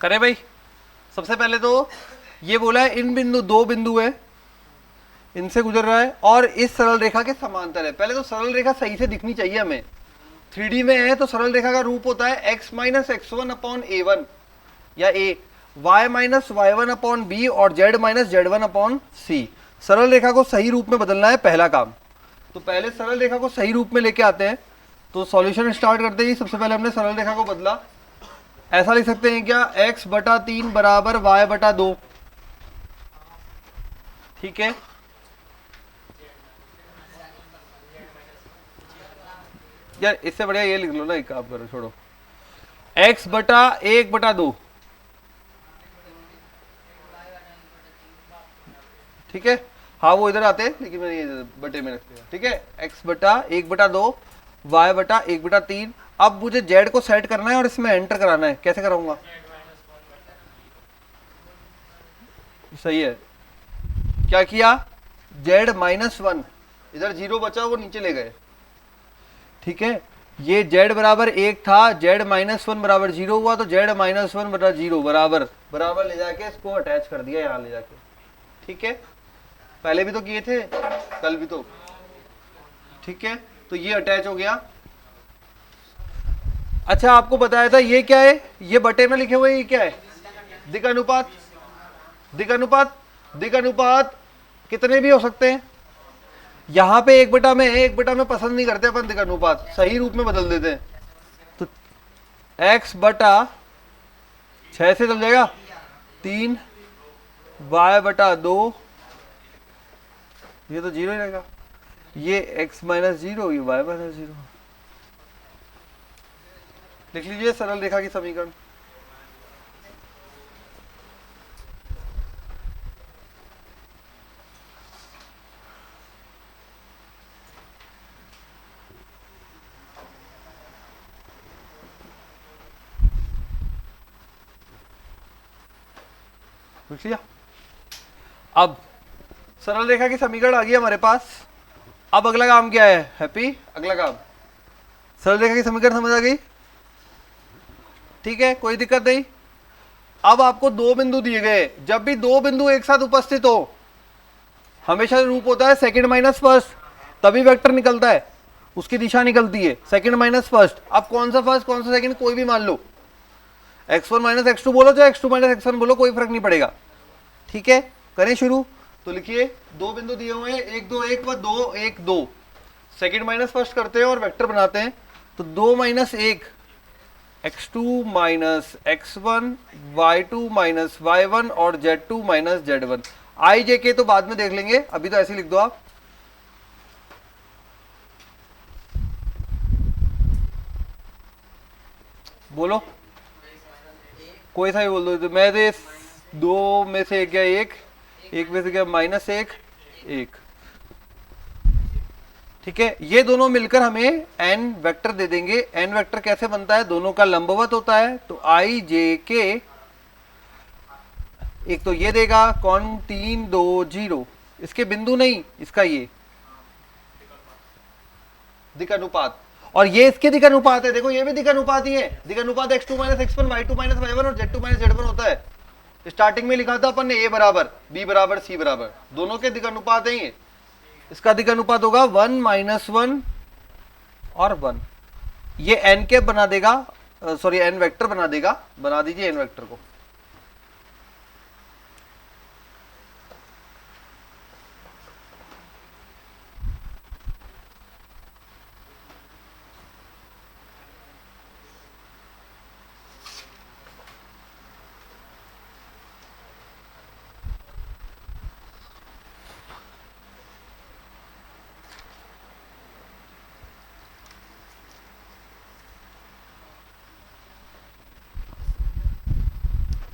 करें भाई। सबसे पहले तो ये बोला है इन दो बिंदु है, इनसे गुजर रहा है और इस सरल रेखा के समांतर है। पहले तो सरल रेखा सही से दिखनी चाहिए हमें। 3D में है तो सरल रेखा का रूप होता है x minus x1 upon a1 या a, y minus y1 upon b और z minus z1 upon c। सरल रेखा को सही रूप में बदलना है पहला काम। तो पहले सरल रेखा को सही रूप में लेके आते हैं। तो सॉल्यूशन स्टार्ट करते ही सबसे पहले हमने सरल रेखा को बदला। ऐसा लिख सकते हैं क्या? x बटा 3 बराबर y बटा 2। ठीक है, यार इससे बढ़िया ये लिख लो ना, एक काम करो, छोड़ो। x बटा 1 बटा 2, ठीक है। हाँ वो इधर आते हैं लेकिन मैंने ये बटे में रख दिया। ठीक है, x बटा 1 बटा 2 y बटा 1 बटा 3। अब मुझे z को सेट करना है और इसमें एंटर कराना है। कैसे कराऊंगा? सही है, क्या किया? z माइनस 1, इधर 0 बचा वो नीचे ले गए। ठीक है, ये z बराबर 1 था, z माइनस 1 बराबर 0 हुआ तो z माइनस 1 बराबर 0 बराबर बराबर ले जाके इसको अटैच कर दिया यहाँ ले जाके। ठीक है, पहले भी तो किए थे, कल भी तो। ठीक है, तो ये अटैच हो गया। अच्छा, आपको बताया था ये क्या है? ये बटे में लिखे हुए ये क्या है? दिक् अनुपात। दिक् अनुपात, दिक् अनुपात कितने भी हो सकते हैं। यहां पे 1 बटा में है, 1 बटा में पसंद नहीं करते अपन दिक् अनुपात, सही रूप में बदल देते हैं। तो x बटा 6 से चल जाएगा 3, y बटा 2, ये तो 0 ही रहेगा। ये x माइनस 0, ये y माइनस 0। लिख लीजिए सरल रेखा की समीकरण। लिख लिया। अब सरल रेखा की समीकरण आ गई हमारे पास। अब अगला काम क्या है? हैप्पी, अगला काम सरल रेखा की समीकरण समझ आ गई? ठीक है, कोई दिक्कत नहीं। अब आपको दो बिंदु दिए गए। जब भी दो बिंदु एक साथ उपस्थित हो हमेशा रूप होता है सेकंड माइनस फर्स्ट, तभी वेक्टर निकलता है, उसकी दिशा निकलती है सेकंड माइनस फर्स्ट। अब कौन सा फर्स्ट कौन सा सेकंड कोई भी मान लो, x1 माइनस x2 बोलो चाहे x2 माइनस x1 बोलो, कोई फर्क नहीं पड़ेगा। ठीक है, करें शुरू। तो लिखिए दो बिंदु दिए हुए हैं, 1 2 1 व 2 1 2। सेकंड माइनस फर्स्ट करते हैं और वेक्टर बनाते हैं। तो 2 minus 1 x2 minus x1, y2 minus y1 और z2 माइनस z1। आई जे के तो बाद में देख लेंगे, अभी तो ऐसे लिख दो आप। बोलो कोई सा ही बोल दो। मैं दे दो में से क्या एक एक में से क्या माइनस एक एक। ठीक है, ये दोनों मिलकर हमें एन वेक्टर दे देंगे। एन वेक्टर कैसे बनता है, दोनों का लंबवत होता है, तो आई जे के, एक तो ये देगा कौन 3 2 0, इसके बिंदु नहीं, इसका ये दिक अनुपात, और ये इसके दिक अनुपात है। देखो ये भी दिक अनुपात ही है, दिक अनुपात x2 minus x1 y2 minus y1 और z2 माइनस z1 होता है। स्टार्टिंग में लिखा था अपन ने a बराबर b बराबर c बराबर, दोनों के दिक अनुपात है ये। इसका दिक अनुपात होगा 1 माइनस 1 और 1। ये n के बना देगा, सॉरी n वेक्टर बना देगा। बना दीजिए n वेक्टर को।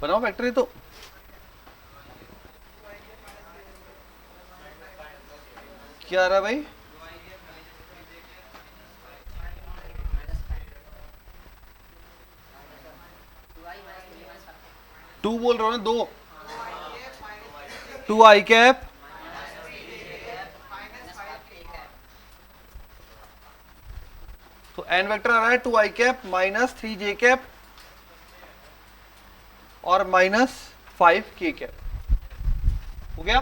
बनाओ फैक्ट्री। तो क्या आ रहा है भाई, टू बोल रहा हूं ना, दो, 2 आई कैप तो एन वेक्टर आ रहा है 2 आई कैप माइनस 3 जे कैप और माइनस 5 के कैप। हो गया,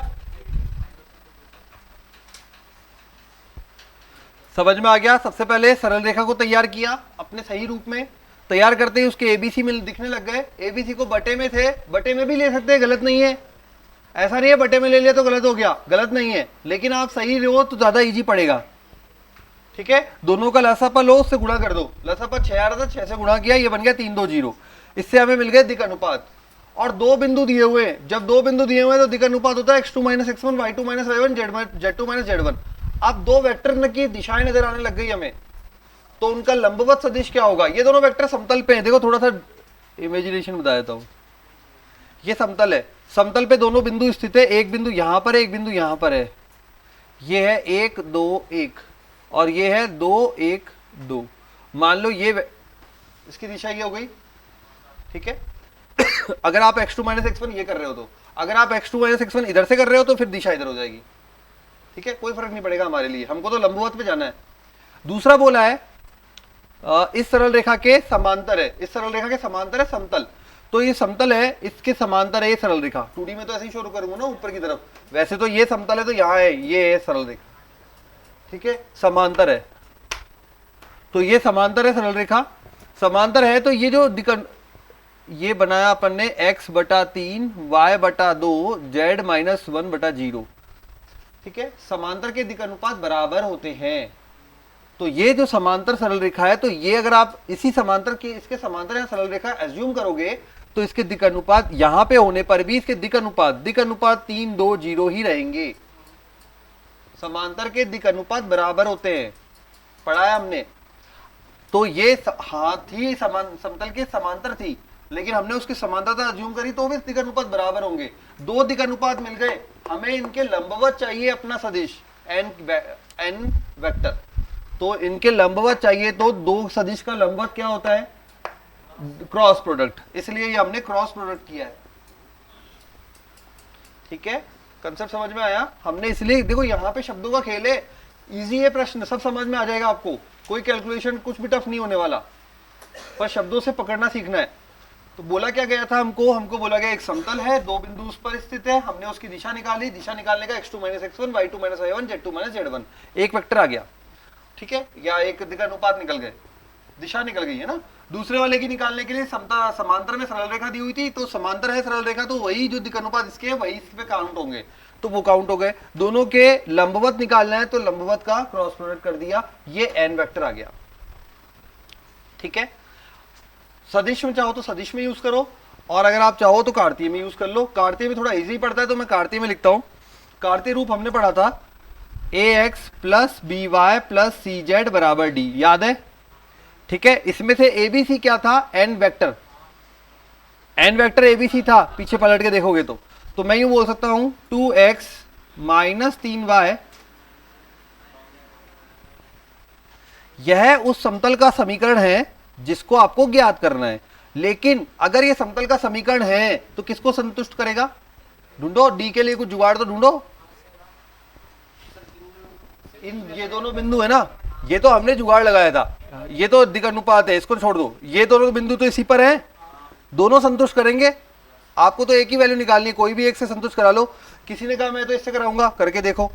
समझ में आ गया। सबसे पहले सरल रेखा को तैयार किया अपने सही रूप में, तैयार करते ही उसके एबीसी मिल दिखने लग गए। एबीसी को बटे में थे, बटे में भी ले सकते हैं, गलत नहीं है। ऐसा नहीं है बटे में ले लिया तो गलत हो गया, गलत नहीं है, लेकिन आप सही रहो तो ज्यादा इजी पड़ेगा। ठीक है, दोनों का लसापा लो, उससे गुणा कर दो। लसापा 6 आ रहा था, 6 से गुणा किया, ये बन गया 3 2 0। इससे हमें मिल गए दिक अनुपात। और दो बिंदु दिए हुए हैं, जब दो बिंदु दिए हुए हैं तो दिक अनुपात होता है x2 minus x1 y2 minus y1 z2 minus z1। अब दो वेक्टर की दिशाएं नजर आने लग गई हमें, तो उनका लंबवत सदिश क्या होगा। ये दोनों वेक्टर समतल पे हैं, देखो थोड़ा सा इमेजिनेशन बता देता हूं। ये समतल है, समतल पे दोनों बिंदु स्थित है, एक बिंदु यहां पर है, एक बिंदु यहां पर है। ये है 1 2 1 और ये है 2 1 2। मान लो ये इसकी दिशा ये हो गई। ठीक है, अगर आप x2 माइनस x1 ये कर रहे हो, तो अगर आप x2 माइनस x1 इधर से कर रहे हो तो फिर दिशा इधर हो जाएगी। ठीक है, कोई फर्क नहीं पड़ेगा हमारे लिए, हमको तो लंबवत पे जाना है। दूसरा बोला है इस सरल रेखा के समांतर है, इस सरल रेखा के समांतर है समतल। तो ये समतल है, इसके समांतर है ये सरल रेखा। 2D में तो ऐसे ही शुरू करूंगा ना ऊपर की तरफ, वैसे तो ये समतल है तो यहाँ है, ये है सरल रेखा। ठीक है, समांतर है, तो ये समांतर है सरल रेखा। समांतर है तो ये जो ये बनाया अपन ने x बटा 3 y बटा 2 z माइनस 1 बटा 0। ठीक है, समांतर के दिक अनुपात बराबर होते हैं। तो ये जो समांतर सरल रेखा है, तो ये अगर आप इसी समांतर के इसके समांतर या सरल रेखा एज्यूम करोगे तो इसके दिक अनुपात यहां पे होने पर भी इसके दिक अनुपात 3 2 0 ही रहेंगे। समांतर के दिक अनुपात बराबर होते हैं, पढ़ा है हमने। तो ये हाँ थी समतल के समांतर थी, लेकिन हमने उसकी समांतरता अज्यूम करी तो भी दिक अनुपात बराबर होंगे। दो दिक अनुपात मिल गए, हमें इनके लंबवत चाहिए अपना सदिश एन वेक्टर। तो इनके लंबवत चाहिए, तो दो सदिश का लंबवत क्या होता है, क्रॉस प्रोडक्ट, इसलिए ये हमने क्रॉस प्रोडक्ट किया है। ठीक है, कंसेप्ट समझ में आया। हमने इसलिए देखो यहाँ पे शब्दों का खेल है, इजी है प्रश्न, सब समझ में आ जाएगा आपको, कोई कैलकुलेशन कुछ भी टफ नहीं होने वाला, पर शब्दों से पकड़ना सीखना है। तो बोला क्या गया था हमको बोला गया एक समतल है, दो बिंदु उस पर स्थित है, हमने उसकी दिशा निकाली, दिशा निकालने का x2 minus x1 y2 minus y1 z2 minus z1, एक वेक्टर आ गया। ठीक है, या एक दिक अनुपात निकल गए, दिशा निकल गई है ना। दूसरे वाले की निकालने के लिए समांतर में सरल रेखा दी हुई थी, तो समांतर है सरल रेखा, तो वही जो दिक अनुपात इसके है वही इस पे काउंट होंगे, तो वो काउंट हो गए। दोनों के लंबवत निकालना है तो लंबवत का क्रॉस प्रोडक्ट कर दिया, ये एन वेक्टर आ गया। ठीक है, सदिश में चाहो तो सदिश में यूज करो, और अगर आप चाहो तो कार्तीय में यूज कर लो। कार्तीय में थोड़ा इजी पड़ता है तो मैं कार्तीय में लिखता हूं। कार्तीय रूप हमने पढ़ा था ax plus B Y plus C Z बराबर डी, याद है। ठीक है, इसमें से एबीसी क्या था, N vector, N vector ABC था, पीछे पलट के देखोगे तो तो मैं यूं बोल सकता हूं 2x माइनस 3y यह उस समतल का समीकरण है जिसको आपको ज्ञात करना है। लेकिन अगर यह समतल का समीकरण है तो किसको संतुष्ट करेगा? ढूंढो, डी के लिए कुछ जुगाड़ तो ढूंढो। ये दोनों बिंदु है ना, ये तो हमने जुगाड़ लगाया था, ये तो दिक् अनुपात है, इसको छोड़ दो। ये दोनों बिंदु तो इसी पर हैं, दोनों संतुष्ट करेंगे। आपको तो एक ही वैल्यू निकालनी है, कोई भी एक से संतुष्ट करा लो। किसी ने कहा मैं तो इससे कराऊंगा, करके देखो।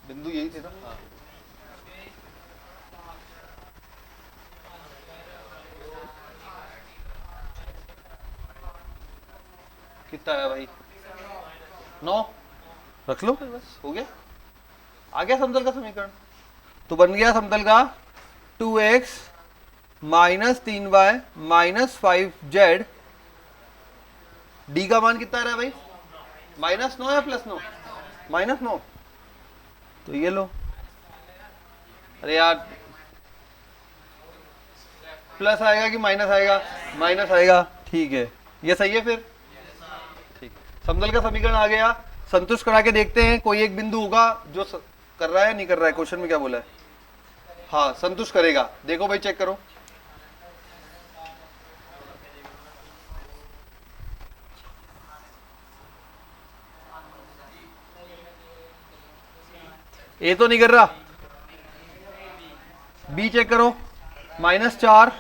बिंदु यही थे ना? हाँ। कितना आया भाई? 9 रख लो, बस हो गया, आ गया समतल का समीकरण। तो बन गया समतल का 2x minus 3y minus 5z। D का मान कितना आ रहा है भाई? -9 या +9? -9। तो ये लो। अरे यार, प्लस आएगा कि माइनस आएगा? माइनस आएगा, ठीक है, ये सही है फिर। ठीक, समतल का समीकरण आ गया। संतुष्ट करा के देखते हैं, कोई एक बिंदु होगा जो कर रहा है, नहीं कर रहा है। क्वेश्चन में क्या बोला है? हाँ, संतुष्ट करेगा। देखो भाई, चेक करो। ए तो नहीं कर रहा, बी चेक करो। -4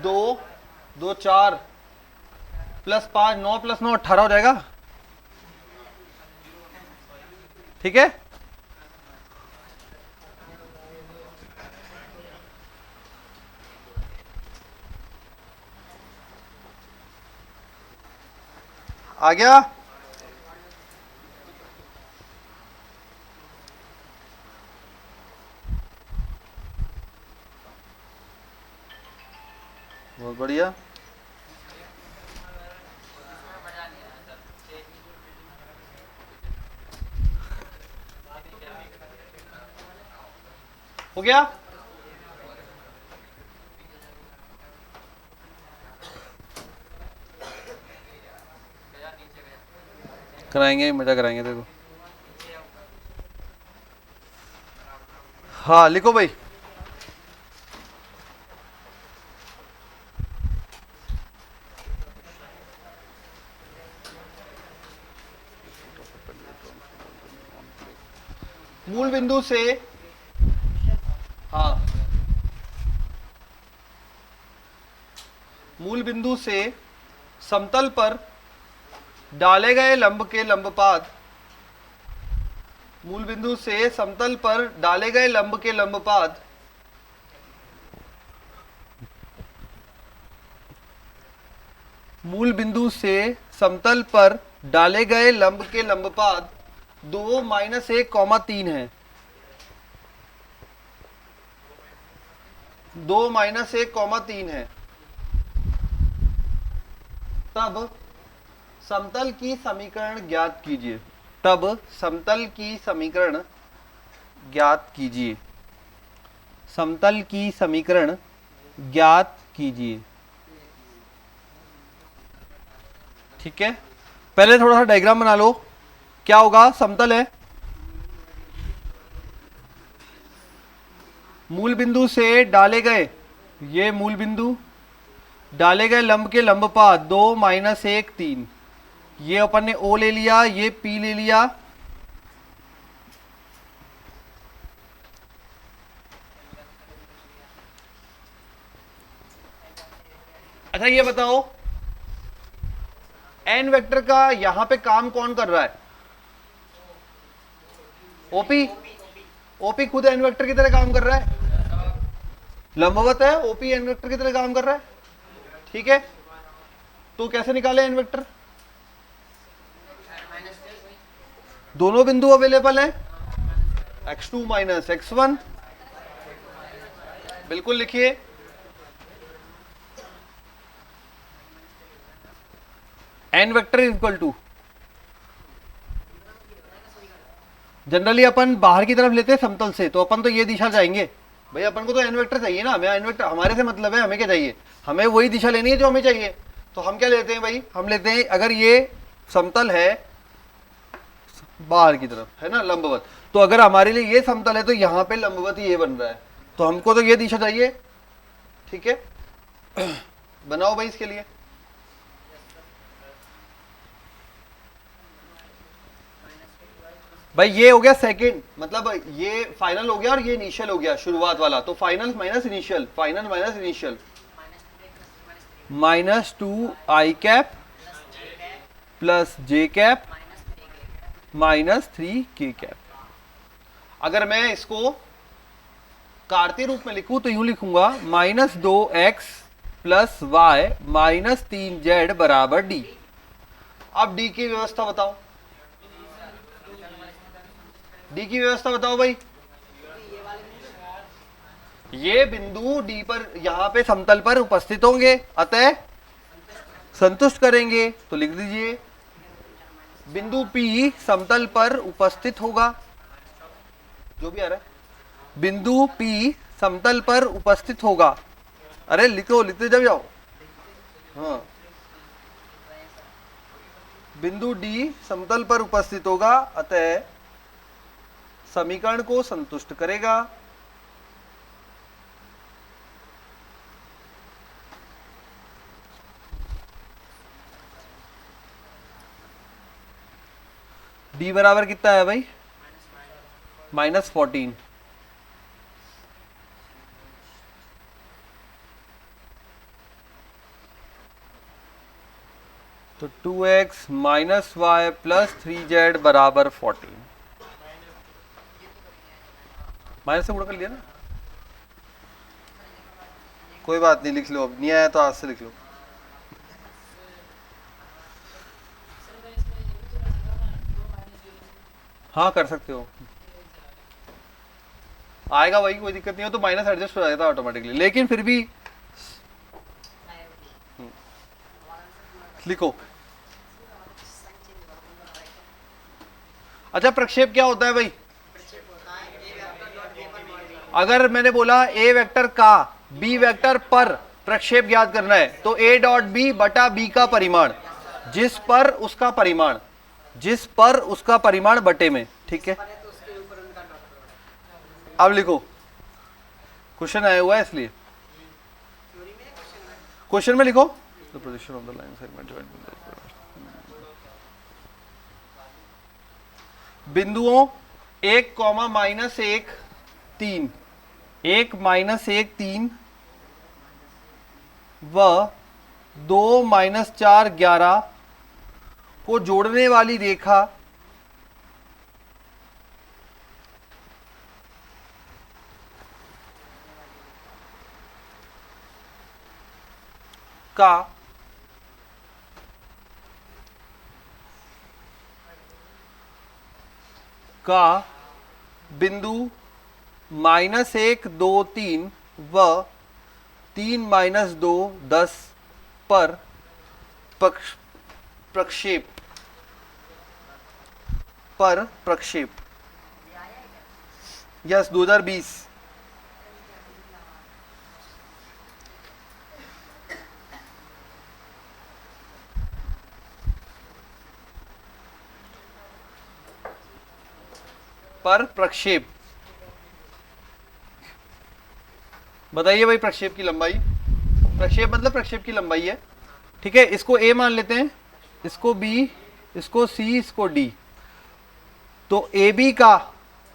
2 2 4 +5 9 + 9 18 हो जाएगा। ठीक है, आ गया। बहुत बढ़िया। हो गया। कराएंगे, मजा कराएंगे देखो। हाँ लिखो भाई। मूल बिंदु से, हाँ, मूल बिंदु से समतल पर डाले गए लंब के लंबपात, मूल बिंदु से समतल पर डाले गए लंब के लंबपात मूल बिंदु से समतल पर डाले गए लंब के लंबपात 2 - 1, 3 है। 2 - 1, 3 है। तब समतल की समीकरण ज्ञात कीजिए। तब समतल की समीकरण ज्ञात कीजिए। समतल की समीकरण ज्ञात कीजिए। ठीक है, पहले थोड़ा सा डायग्राम बना लो। क्या होगा? समतल है, मूल बिंदु से डाले गए, ये मूल बिंदु, डाले गए लंब के लंबपात 2 - 1, 3। ये अपन ने O ले लिया, ये P ले लिया। अच्छा ये बताओ, एन वेक्टर का यहां पे काम कौन कर रहा है? ओपी। ओपी खुद एन वेक्टर की तरह काम कर रहा है, लंबवत है। ओपी एन वेक्टर की तरह काम कर रहा है। ठीक है, तो कैसे निकाले एन वेक्टर? दोनों बिंदु अवेलेबल है, x2 - x1। बिल्कुल लिखिए, N vector is equal to, generally अपन बाहर की तरफ लेते हैं समतल से, तो अपन तो ये दिशा जाएंगे भाई, अपन को तो एन वेक्टर चाहिए ना, हमें एन वेक्टर, हमारे से मतलब है, हमें क्या चाहिए, हमें वही दिशा लेनी है जो हमें चाहिए। तो हम क्या लेते हैं भाई, हम लेते हैं अगर ये समतल है बाहर की तरफ है ना लंबवत, तो अगर हमारे लिए ये समतल है तो यहाँ पे लंबवत ये बन रहा है, तो हमको तो ये दिशा चाहिए। ठीक है, बनाओ भाई इसके लिए। भाई ये हो गया सेकंड, मतलब ये फाइनल हो गया और ये इनिशियल हो गया शुरुआत वाला, तो final minus initial, final minus initial, -2i cap plus J cap -3k cap. अगर मैं इसको कार्तीय रूप में लिखूं तो यूं लिखूंगा -2x प्लस वाई -3z बराबर डी। अब डी की व्यवस्था बताओ, डी की व्यवस्था बताओ भाई। ये बिंदु डी पर यहां पे समतल पर उपस्थित होंगे, अतः संतुष्ट करेंगे, तो लिख दीजिए बिंदु P समतल पर उपस्थित होगा, जो भी आ रहा है, बिंदु P समतल पर उपस्थित होगा। अरे लिखो, लिखते जब जाओ। हाँ, बिंदु D समतल पर उपस्थित होगा, अतः समीकरण को संतुष्ट करेगा। D बराबर कितना है भाई, -14। तो 2x minus Y plus 3z बराबर 14। माइनस से गुणा कर लिया ना, कोई बात नहीं, लिख लो, अब नहीं आया तो आज से लिख लो। हाँ कर सकते हो, आएगा वही, कोई दिक्कत नहीं हो, तो माइनस एडजस्ट हो जाएगा ऑटोमेटिकली, लेकिन फिर भी लिखो। अच्छा, प्रक्षेप क्या होता है भाई, अगर मैंने बोला ए वेक्टर का बी वेक्टर पर प्रक्षेप ज्ञात करना है, तो ए डॉट बी बटा बी का परिमाण, जिस पर उसका परिमाण, जिस पर उसका परिमाण बटे में। ठीक है, अब लिखो, क्वेश्चन आया हुआ है इसलिए क्वेश्चन में लिखो the position of the line segment बिंदुओं 1, -1, 3, 1, -1, 3 व 2, -4, 11 को जोड़ने वाली रेखा का बिंदु -1, 2, 3 व 3, -2, 10 पर प्रक्षेप यस 2020 पर प्रक्षेप। बताइए भाई, प्रक्षेप की लंबाई, प्रक्षेप मतलब प्रक्षेप की लंबाई है। ठीक है, इसको ए मान लेते हैं, इसको बी, इसको सी, इसको डी। तो ए बी का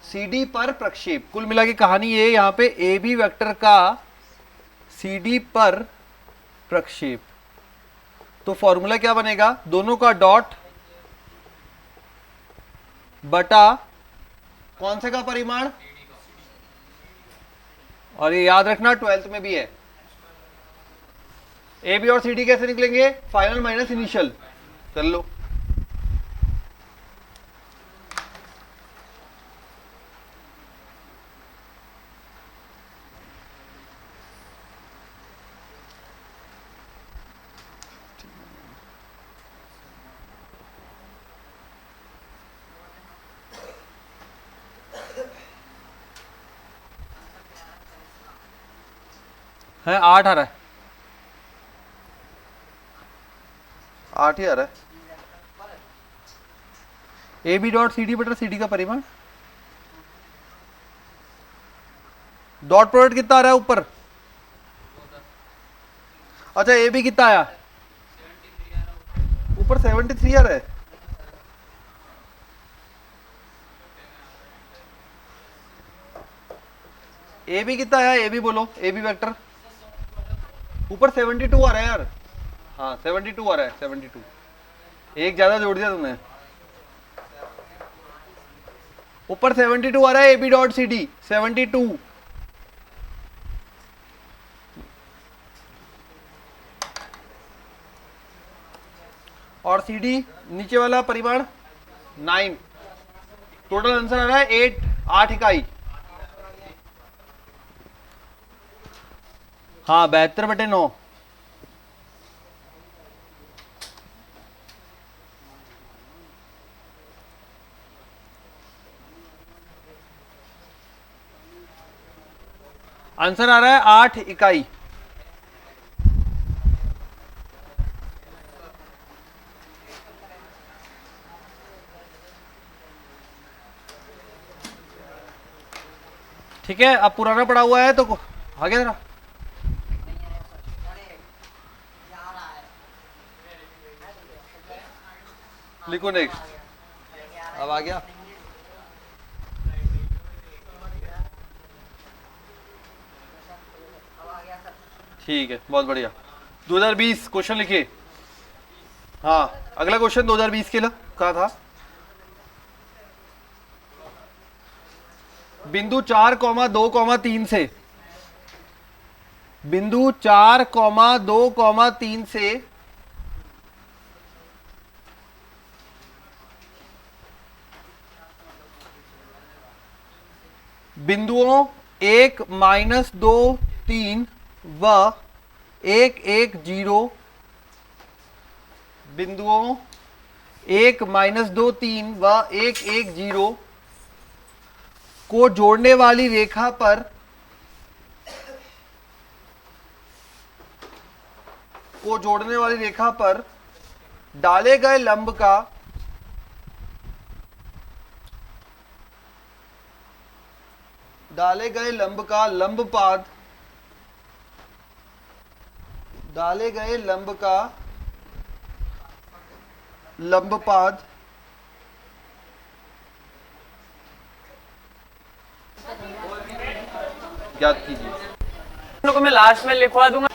सी डी पर प्रक्षेप, कुल मिला के कहानी ये, यहां पे ए बी वेक्टर का सी डी पर प्रक्षेप। तो फॉर्मूला क्या बनेगा, दोनों का डॉट बटा कौन से का परिमाण, और ये याद रखना 12th में भी है। ए बी और सी डी कैसे निकलेंगे, फाइनल माइनस इनिशियल, कर लो। है 8 आ रहा है, 8 ही आ रहा है। A B dot C D बटा सी डी का परिमाण, डॉट प्रोडक्ट कितना आ रहा है ऊपर? अच्छा ए बी कितना आया ऊपर? 73 आ रहा है। ए बी कितना आया? ए बी बोलो, ए बी वेक्टर ऊपर 72 आ रहा है यार। हाँ 72 आ रहा है, 72, एक ज्यादा जोड़ दिया तुमने। ऊपर 72 आ रहा है, A B dot C D 72। और सी डी नीचे वाला परिमाण 9। टोटल आंसर आ रहा है 8 इकाई। हाँ 72/9। आंसर आ रहा है 8 इकाई। ठीक है, अब पुराना पड़ा हुआ है तो आगे जरा लिखो नेक्स्ट। अब आ गया। ठीक है, बहुत बढ़िया। 2020 क्वेश्चन लिखिए। हाँ अगला क्वेश्चन 2020 के लिए कहा था, बिंदु 4,2,3 से, बिंदु 4,2,3 से बिंदुओं 1, -2, 3 व 1, 1, 0, बिंदुओं 1, -2, 3 व 1, 1, 0 को जोड़ने वाली रेखा पर डाले गए लंब का लंबपाद, डाले गए लंब का लंबपाद ज्ञात कीजिए। को मैं लास्ट में लिखवा दूंगा।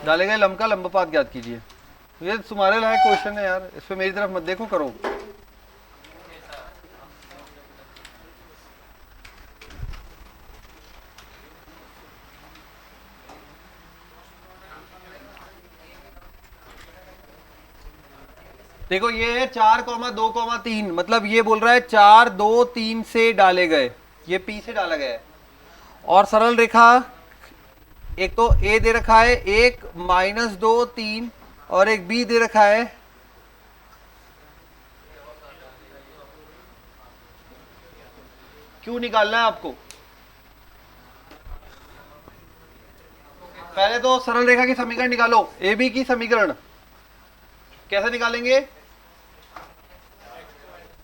डाले गए लंब का लंबपाद ज्ञात कीजिए। ये तुम्हारे लायक क्वेश्चन है यार, इस पे मेरी तरफ मत देखो, करो। देखो ये है 4,2,3, मतलब ये बोल रहा है 4, 2, 3 से डाले गए, ये P से डाला गया है। और सरल रेखा एक तो A दे रखा है, एक -2, 3 और एक B दे रखा है। क्यों निकालना है आपको? पहले तो सरल रेखा की समीकरण निकालो। AB की समीकरण कैसे निकालेंगे?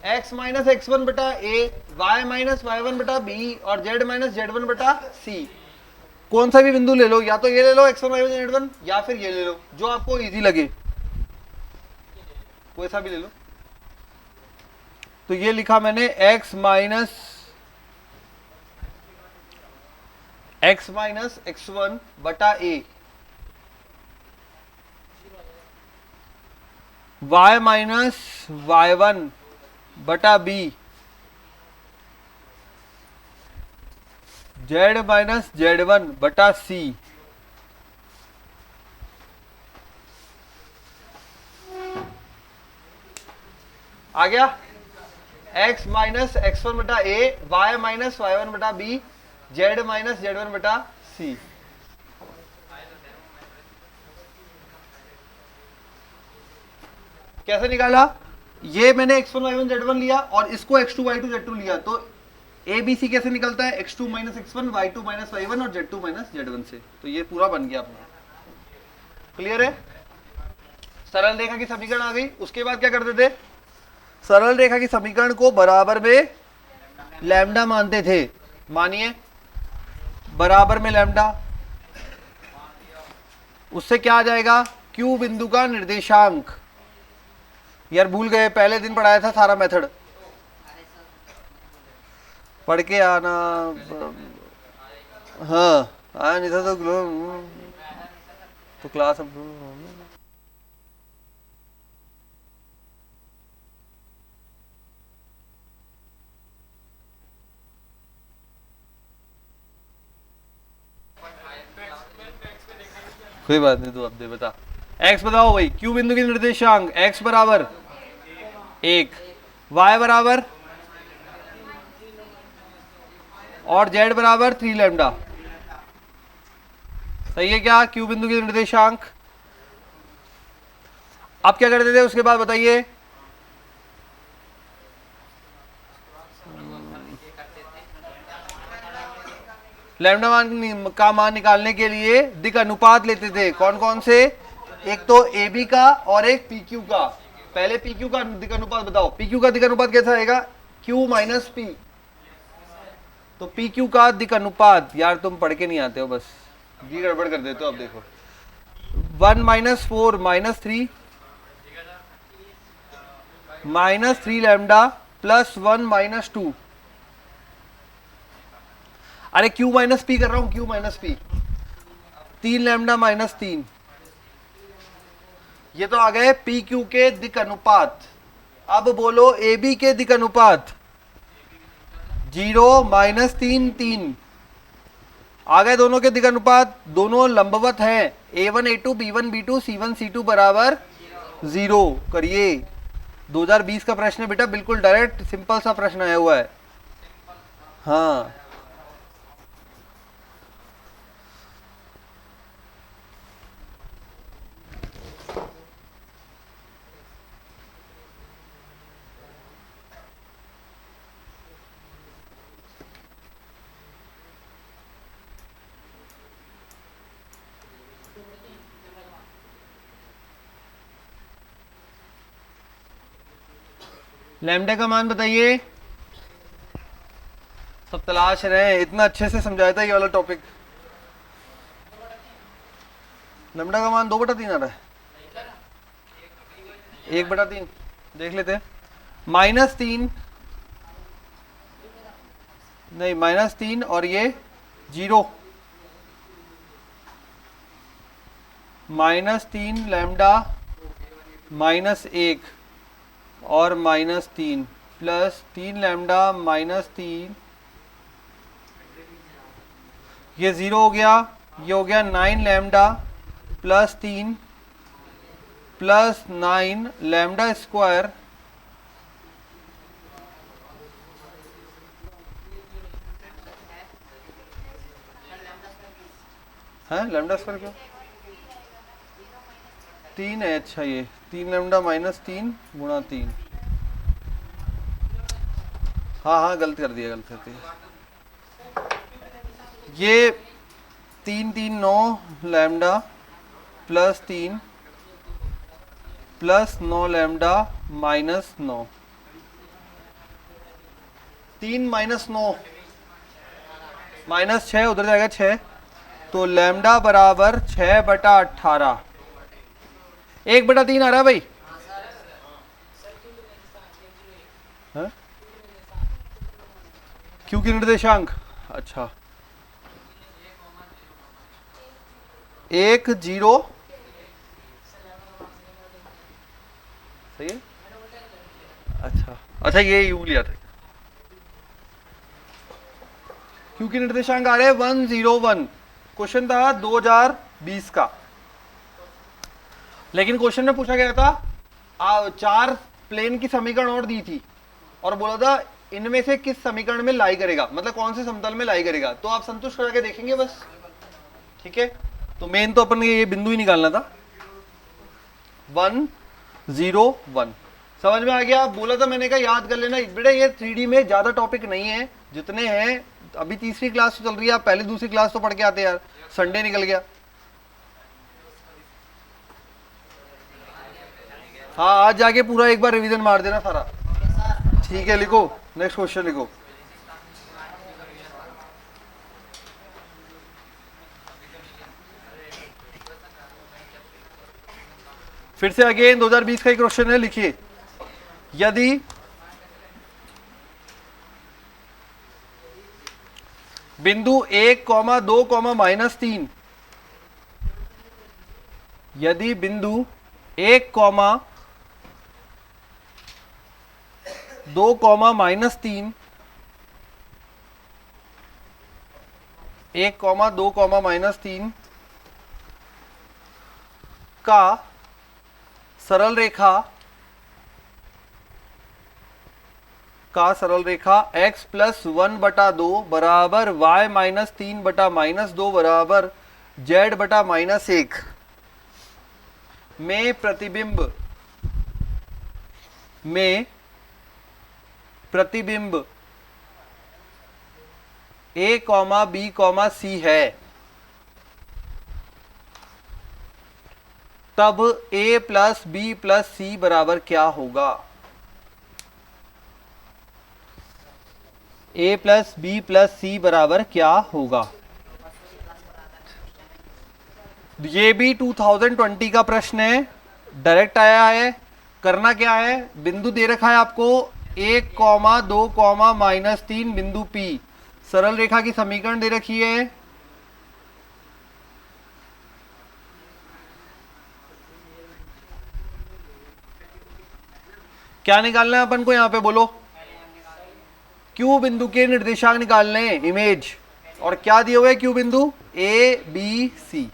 x माइनस x1 बटा a, y माइनस y1 बटा b और z माइनस z1 बटा c। कौन सा भी बिंदु ले लो, या तो ये ले लो x1 y1 z1, या फिर ये ले लो, जो आपको इजी लगे, कोई सा भी ले लो। तो ये लिखा मैंने x माइनस x1 बटा a, y माइनस y1 बटा b, z माइनस z1 बटा c। आ गया? x माइनस x1 बटा a, y माइनस y1 बटा b, z माइनस z1 बटा c। कैसे निकाला? ये मैंने x1 y1 z1 लिया और इसको x2 y2 z2 लिया, तो ए बी सी कैसे निकलता है, x2 minus x1, y2 minus y1 और z2 माइनस z1 से। तो ये पूरा बन गया अपना। क्लियर है? सरल रेखा की समीकरण आ गई। उसके बाद क्या करते थे, सरल रेखा की समीकरण को बराबर में लैम्डा मानते थे। मानिए बराबर में लैम्डा, उससे क्या आ जाएगा, क्यू बिंदु का निर्देशांक। यार भूल गए, पहले दिन पढ़ाया था सारा मेथड, पढ़ के आना। हाँ आया नहीं था तो क्लास अब कोई बात नहीं, तू अब दे बता। x बताओ भाई, क्यू बिंदु की निर्देशांक x बराबर 1, y बराबर और z बराबर 3 लैम्डा। सही है क्या, क्यू बिंदु की निर्देशांक। अब क्या करते थे उसके बाद बताइए, लैम्डा मान का मान निकालने के लिए दिक् अनुपात लेते थे। कौन कौन से, एक तो ए बी का और एक पी क्यू का। पहले पी क्यू का दिक् अनुपात बताओ, पी क्यू का दिक् अनुपात कैसा आएगा, क्यू माइनस पी। तो पी क्यू का दिक् अनुपात, यार तुम पढ़ के नहीं आते हो, बस ये गड़बड़ कर देते हो। अब देखो 1 minus 4 minus 3 minus 3 lambda plus 1 minus 2। अरे क्यू माइनस पी कर रहा हूं, Q minus P, 3 lambda minus 3। ये तो आ गए पी क्यू के दिक् अनुपात। अब बोलो ए बी के दिक् अनुपात, 0 माइनस 3 3। आ गए दोनों के दिक् अनुपात, दोनों लंबवत हैं, a1 a2 b1 b2 c1 c2 बराबर 0। करिए, 2020 का प्रश्न है बेटा, बिल्कुल डायरेक्ट सिंपल सा प्रश्न आया हुआ है। हाँ लैम्डा का मान बताइए, सब तलाश रहे हैं, इतना अच्छे से समझाया था ये वाला टॉपिक। लैम्डा का मान 2/3 आ रहा है, 1/3 देख लेते हैं। -3 नहीं, -3 और ये 0, -3 लैम्डा -1 और -3 प्लस 3 लैम्डा -3, ये 0 हो गया, ये हो गया 9 lambda plus 3 plus 9 lambda square है। लैम्डा स्क्वायर क्यों 3 है, अच्छा ये 3 लैम्डा -3 गुणा 3। हाँ हाँ गलत कर दिया, गलत कर दिया। ये 3 3 9 लैम्डा प्लस 3 प्लस 9 लैम्डा -9, 3 -9 -6 उधर जाएगा 6, तो लैम्डा बराबर 6/18। 1/3 आ रहा है भाई। हाँ? क्यू की निर्देशांक, अच्छा 1 0 सही है। अच्छा अच्छा, ये यूं लिया था। क्यू की निर्देशांक आ रहे हैं 101। क्वेश्चन था 2020 का, लेकिन क्वेश्चन में पूछा गया था 4 प्लेन की समीकरण और दी थी और बोला था इनमें से किस समीकरण में लाई करेगा, मतलब कौन से समतल में लाई करेगा। तो आप संतुष्ट करा के देखेंगे बस, ठीक है। तो मेन तो अपन ये बिंदु ही निकालना था, 1 0 1। समझ में आ गया। बोला था मैंने कहा याद कर लेना बेटा, ये 3D में ज्यादा टॉपिक नहीं है, जितने हैं, अभी तीसरी क्लास चल रही है, आप पहली दूसरी क्लास तो पढ़ के आते यार, संडे निकल गया। हाँ आज जाके पूरा एक बार रिवीजन मार देना सारा। ठीक है, लिखो नेक्स्ट क्वेश्चन लिखो। फिर से अगेन 2020 का एक क्वेश्चन है, लिखिए। यदि बिंदु 1,2,-3, यदि बिंदु 1,2,-3 1,2,-3 का सरल रेखा x प्लस 1/2 बराबर y माइनस 3/-2 बराबर z/-1 में प्रतिबिंब a, b, c है, तब a plus b plus c बराबर क्या होगा? a plus b plus c बराबर क्या होगा? ये भी 2020 का प्रश्न है, डायरेक्ट आया है। करना क्या है, बिंदु दे रखा है आपको 1,2,-3 बिंदु P, सरल रेखा की समीकरण दे रखी है। क्या निकालना है अपन को यहां पे, बोलो। क्यू बिंदु के निर्देशांक निकालने, इमेज, और क्या दिए हुए क्यू बिंदु ए बी सी।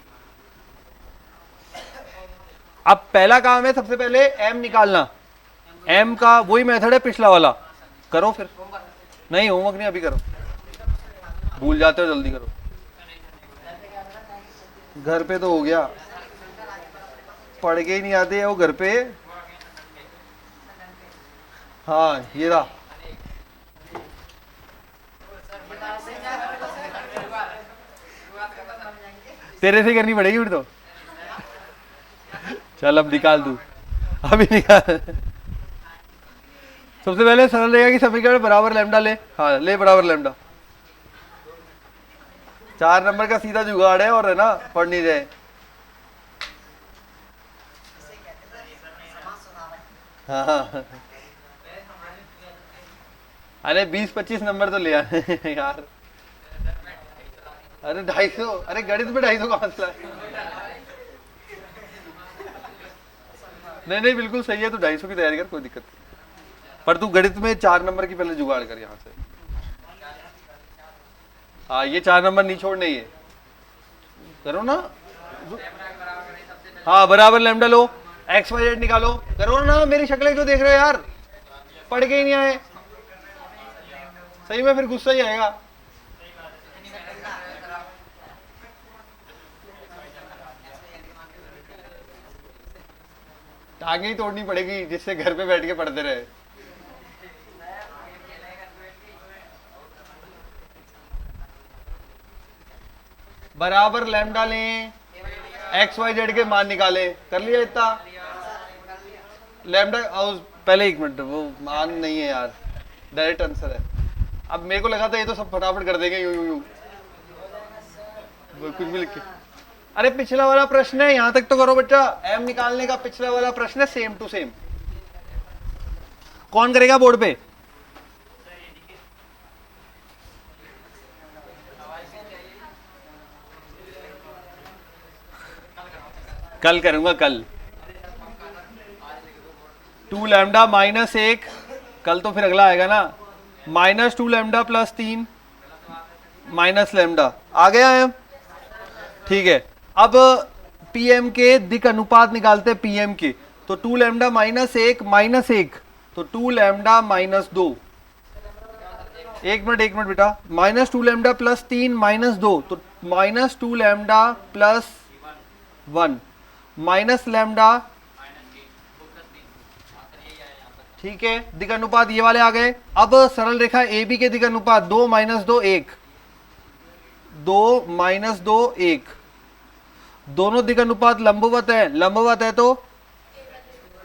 अब पहला काम है सबसे पहले एम निकालना। एम का वही मेथड है पिछला वाला, करो फिर। नहीं होमवर्क नहीं, अभी करो, भूल जाते हो, जल्दी करो। घर पे तो हो गया, पढ़ के ही नहीं आते हैं वो घर पे। हाँ ये रहा, तेरे से करनी पड़ेगी फिर तो। चल अब निकाल तू, अभी निकाल। सबसे पहले सरल रेखा की समीकरण बराबर लैम्डा ले। हाँ ले बराबर लैम्डा। 4 नंबर का सीधा जुगाड़ है, और है ना, पढ़ नहीं रहे। हाँ अरे 20-25 नंबर तो ले आने यार। अरे 250, अरे गणित में 250 का मसला है। नहीं बिल्कुल सही है, तो 250 की तैयारी कर, कोई दिक्कत नहीं। पर तू गणित में 4 नंबर की पहले जुगाड़ कर यहाँ से। हाँ ये 4 नंबर नहीं छोड़ने, ये करो ना। हाँ बराबर लैम्डा लो, एक्स वाई जेड निकालो, करो ना। मेरी शक्लें क्यों देख रहे हो यार, पढ़ के ही नहीं आए। सही में फिर गुस्सा ही आएगा। टांगे ही तोड़नी पड़ेगी, जिससे घर पे बैठ के पढ़ते रहे। बराबर लैम्डा लें, एक्स वाई जेड के मान निकाले, कर लिया इतना। लैम्डा पहले 1 मिनट, वो मान नहीं है यार, डायरेक्ट आंसर है। अब मेरे को लगा था ये तो सब फटाफट कर देंगे, यूं कुछ भी लिख के। अरे पिछला वाला प्रश्न है, यहां तक तो करो बच्चा। एम निकालने का पिछला वाला प्रश्न है, सेम टू सेम। कौन करेगा बोर्ड पे? कल करूंगा, कल। 2 लैम्डा माइनस 1, कल तो फिर अगला आएगा ना, minus 2 lambda plus 3 minus lambda. आ गया है, ठीक है। अब पीएम के दिक अनुपात निकालते हैं, पीएम के। तो 2 लैम्डा माइनस 1 तो 2 लैम्डा माइनस 2। 1 मिनट बेटा, माइनस 2 लैम्डा प्लस 3 माइनस 2, तो minus 2 lambda plus 1 minus lambda, ठीक है, दिक् अनुपात ये वाले आ गए। अब सरल रेखा ए बी के दिक् अनुपात 2 माइनस 2 1, 2 माइनस 2 1, दोनों दिक् अनुपात लंबवत है, लंबवत है तो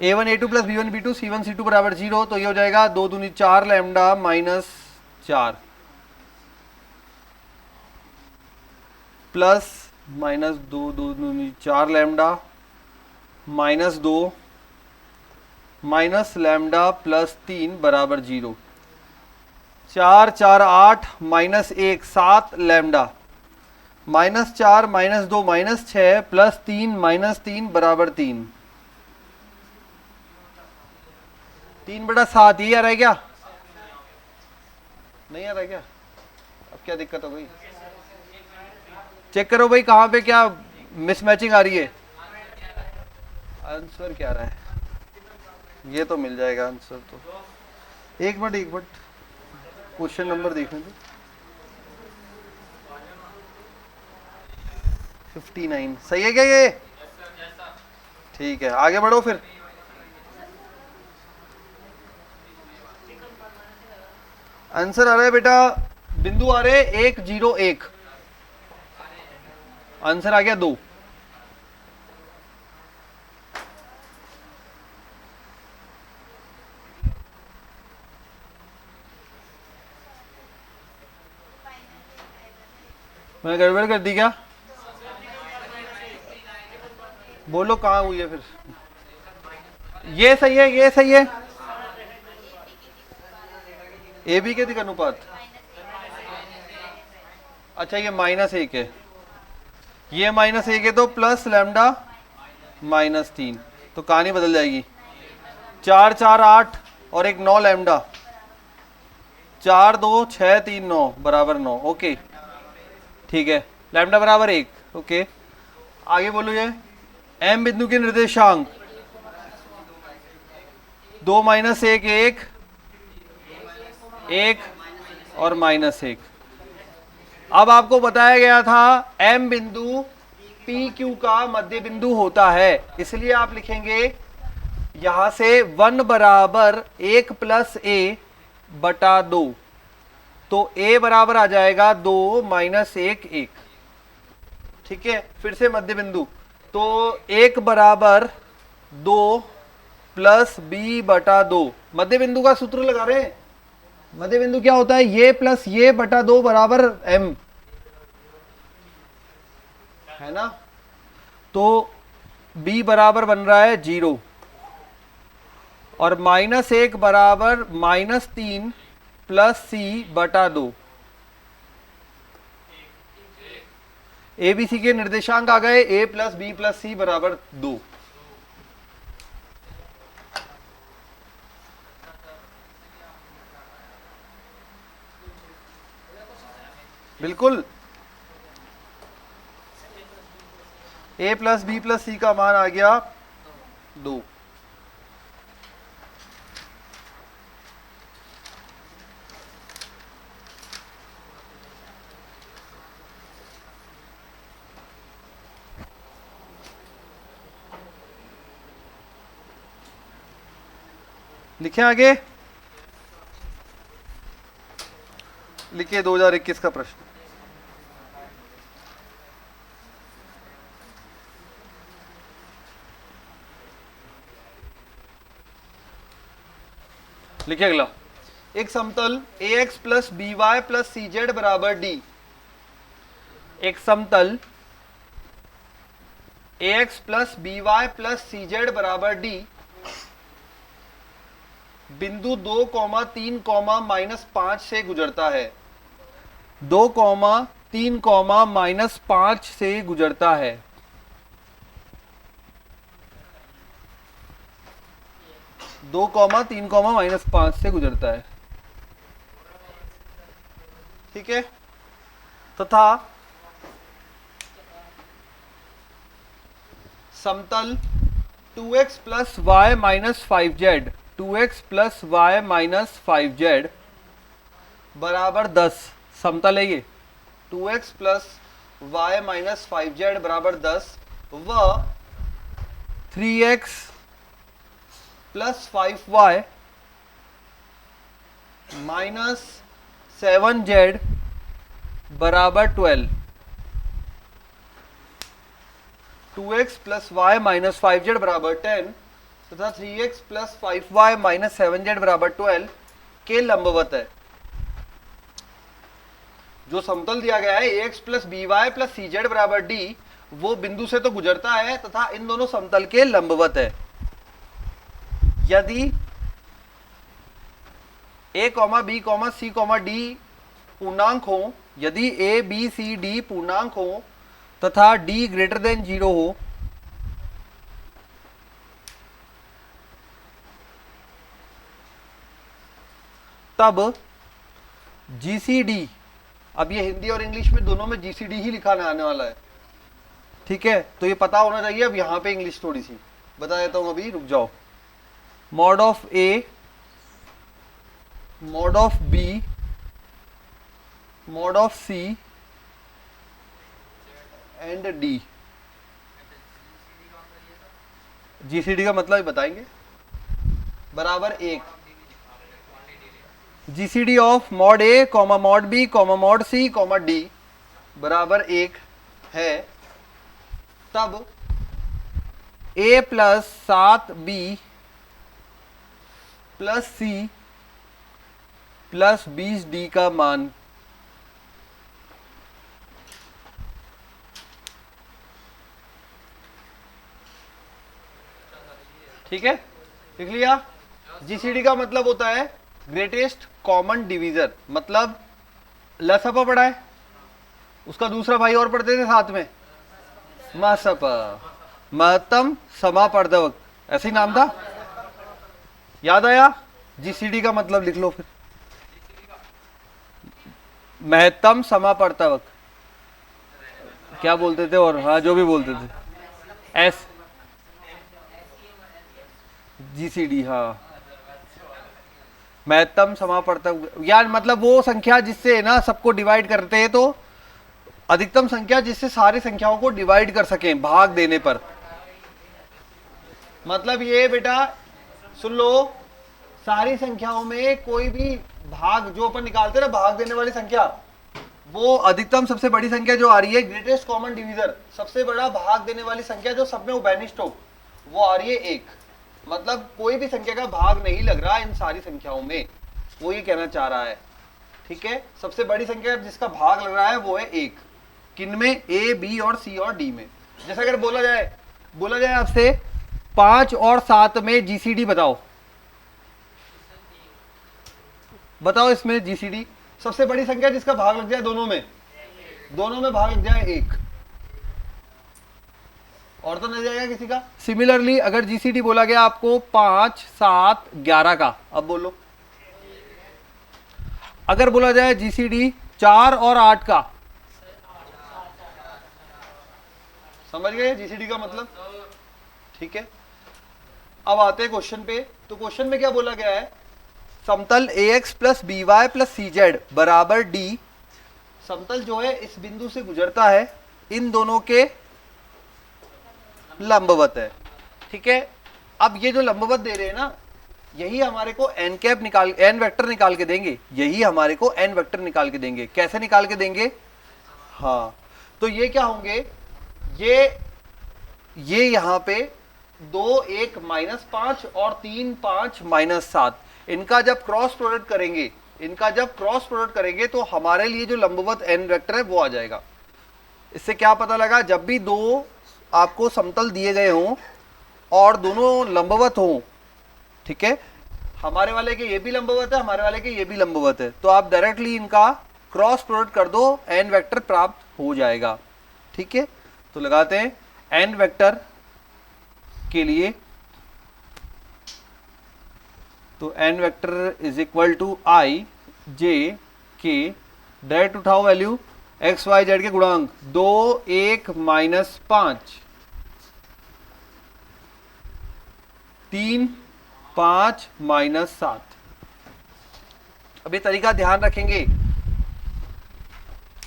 a1 a2 plus b1 b2 c1 c2 बराबर 0, तो ये हो जाएगा 2 दूनी 4 लैम्डा माइनस 4 प्लस माइनस 2 दूनी 4 lambda minus 2 minus lambda plus 3 बराबर 0, 4 4 8 minus 1 7 lambda minus 4 minus 2 minus 6 plus 3 minus 3 बराबर 3, 3/7। ये आ रहा है क्या? नहीं आ रहा है क्या? अब क्या दिक्कत हो गई? चेक करो भाई कहां पे क्या मिसमैचिंग आ रही है। आंसर क्या आ रहा है? ये तो मिल जाएगा आंसर तो। एक मिनट क्वेश्चन नंबर देखने दो। 59 सही है क्या ये? ठीक है, आगे बढ़ो फिर। आंसर आ रहा है बेटा, बिंदु आ रहे 1 0 1, आंसर आ गया 2। मैंने गड़बड़ कर दी क्या? बोलो कहाँ हुई है फिर? ये सही है, ये सही है। ए बी के दिक् अनुपात, अच्छा ये -1 है, ये -1 है तो प्लस लैम्डा -3, तो कहानी बदल जाएगी। 4 4 8 और एक 9 लैम्डा, 4 2 6 3 9 बराबर 9। ओके ठीक है, लैम्डा बराबर 1। ओके आगे बोलो। ये एम बिंदु के निर्देशांक 2 माइनस 1 1 1 और -1। अब आपको बताया गया था एम बिंदु पी क्यू का मध्य बिंदु होता है, इसलिए आप लिखेंगे यहां से 1 बराबर 1 प्लस ए बटा 2, तो a बराबर आ जाएगा 2 माइनस 1 1। ठीक है, फिर से मध्य बिंदु, तो 1 बराबर 2 प्लस b बटा 2। मध्य बिंदु का सूत्र लगा रहे हैं। मध्य बिंदु क्या होता है? ये प्लस ये बटा 2 बराबर m, है ना? तो b बराबर बन रहा है 0 और -1 बराबर -3 प्लस सी बटा 2। ए बी सी के निर्देशांक आ गए, a plus B plus C बराबर 2। बिल्कुल, a प्लस बी प्लस सी का मान आ गया 2। लिखे आगे, लिखिए 2021 का प्रश्न। लिखिए अगला, एक समतल ax plus B Y plus C Z बराबर डी। एक समतल ax plus B Y plus C Z बराबर डी बिंदु 2, 3, -5 से गुजरता है। 2, 3, -5 से गुजरता है। दो कॉमा 3, -5 से गुजरता है। ठीक है, तथा समतल 2x plus Y minus 5z, 2x plus Y minus 5z बराबर 10 समतल है ये। 2x plus Y minus 5z बराबर 10 व 3x plus 5y minus 7z बराबर 12, 2x plus Y minus 5z बराबर 10 तथा 3x plus 5y minus 7z बराबर 12 के लंबवत है। जो समतल दिया गया है ax plus B Y plus C Z बराबर डी, वो बिंदु से तो गुजरता है तथा इन दोनों समतल के लंबवत है। यदि a, b, c, d पूर्णांक हो, यदि a, b, c, d पूर्णांक हो तथा d ग्रेटर देन 0 हो, तब GCD, अब ये हिंदी और इंग्लिश में दोनों में GCD ही लिखा आने वाला है, ठीक है, तो ये पता होना चाहिए। अब यहां पे इंग्लिश थोड़ी सी बता देता हूं, अभी रुक जाओ। Mod of A, mod of B, mod of C and D। GCD का मतलब बताएंगे, बराबर 1। GCD of mod A, mod B, mod C, D बराबर 1 है, तब A plus 7B plus C plus 20D का मान ठीक है, लिख लिया। GCD का मतलब होता है ग्रेटेस्ट कॉमन डिवीजर, मतलब लसपा पढ़ा है, उसका दूसरा भाई और पढ़ते थे साथ में, महसपा, महत्तम समापर्दवक, ऐसे ही नाम था, याद आया। GCD का मतलब लिख लो फिर, महत्तम समापर्दवक, क्या बोलते थे, और हाँ जो भी बोलते थे, एस GCD, हाँ महत्तम समापर्तक, यार मतलब वो संख्या जिससे ना सबको डिवाइड करते हैं, तो अधिकतम संख्या जिससे सारी संख्याओं को डिवाइड कर सकें भाग देने पर। मतलब ये बेटा सुन लो, सारी संख्याओं में कोई भी भाग जो अपन निकालते हैं ना, भाग देने वाली संख्या, वो अधिकतम सबसे बड़ी संख्या जो आ रही है, ग्रेटेस्ट कॉमन डिवीजर, सबसे बड़ा भाग देने वाली संख्या जो सब में उभयनिष्ठ हो, वो आ रही है 1। मतलब कोई भी संख्या का भाग नहीं लग रहा इन सारी संख्याओं में, वो ये कहना चाह रहा है, ठीक है। सबसे बड़ी संख्या जिसका भाग लग रहा है वो है 1, किनमें, A, B और C और D में। जैसे अगर बोला जाए आपसे 5 और 7 में GCD बताओ इसमें GCD, सबसे बड़ी संख्या जिसका भाग लग जाए दोनों में भाग लग जाए 1, और तो नहीं जाएगा किसी का। सिमिलरली अगर GCD बोला गया आपको 5, 7, 11 का, अब बोलो अगर बोला जाए GCD 4 और 8 का, समझ गए GCD का मतलब, ठीक है। अब आते हैं क्वेश्चन पे, तो क्वेश्चन में क्या बोला गया है, समतल AX plus BY plus CZ बराबर D, समतल जो है इस बिंदु से गुजरता है, इन दोनों के लंबवत है, ठीक है। अब ये जो लंबवत दे रहे हैं ना, यही हमारे को n वेक्टर निकाल के देंगे, यही हमारे को n वेक्टर निकाल के देंगे। कैसे निकाल के देंगे, हाँ, तो ये क्या होंगे, ये यहां पे 2, 1 -5 और 3, 5 -7, इनका जब क्रॉस प्रोडक्ट करेंगे तो हमारे लिए जो लंबवत n वेक्टर है वो आ जाएगा। इससे क्या पता लगा, जब भी दो आपको समतल दिए गए हों और दोनों लंबवत हों, ठीक है, हमारे वाले के ये भी लंबवत है, हमारे वाले के ये भी लंबवत है, तो आप डायरेक्टली इनका क्रॉस प्रोडक्ट कर दो, n वेक्टर प्राप्त हो जाएगा, ठीक है। तो लगाते हैं n वेक्टर के लिए, तो n vector is equal to I J K, direct उठाओ वैल्यू, एक्स वाई जेड के गुणांक 2, 1 -5, 3, 5 -7। अब ये तरीका ध्यान रखेंगे,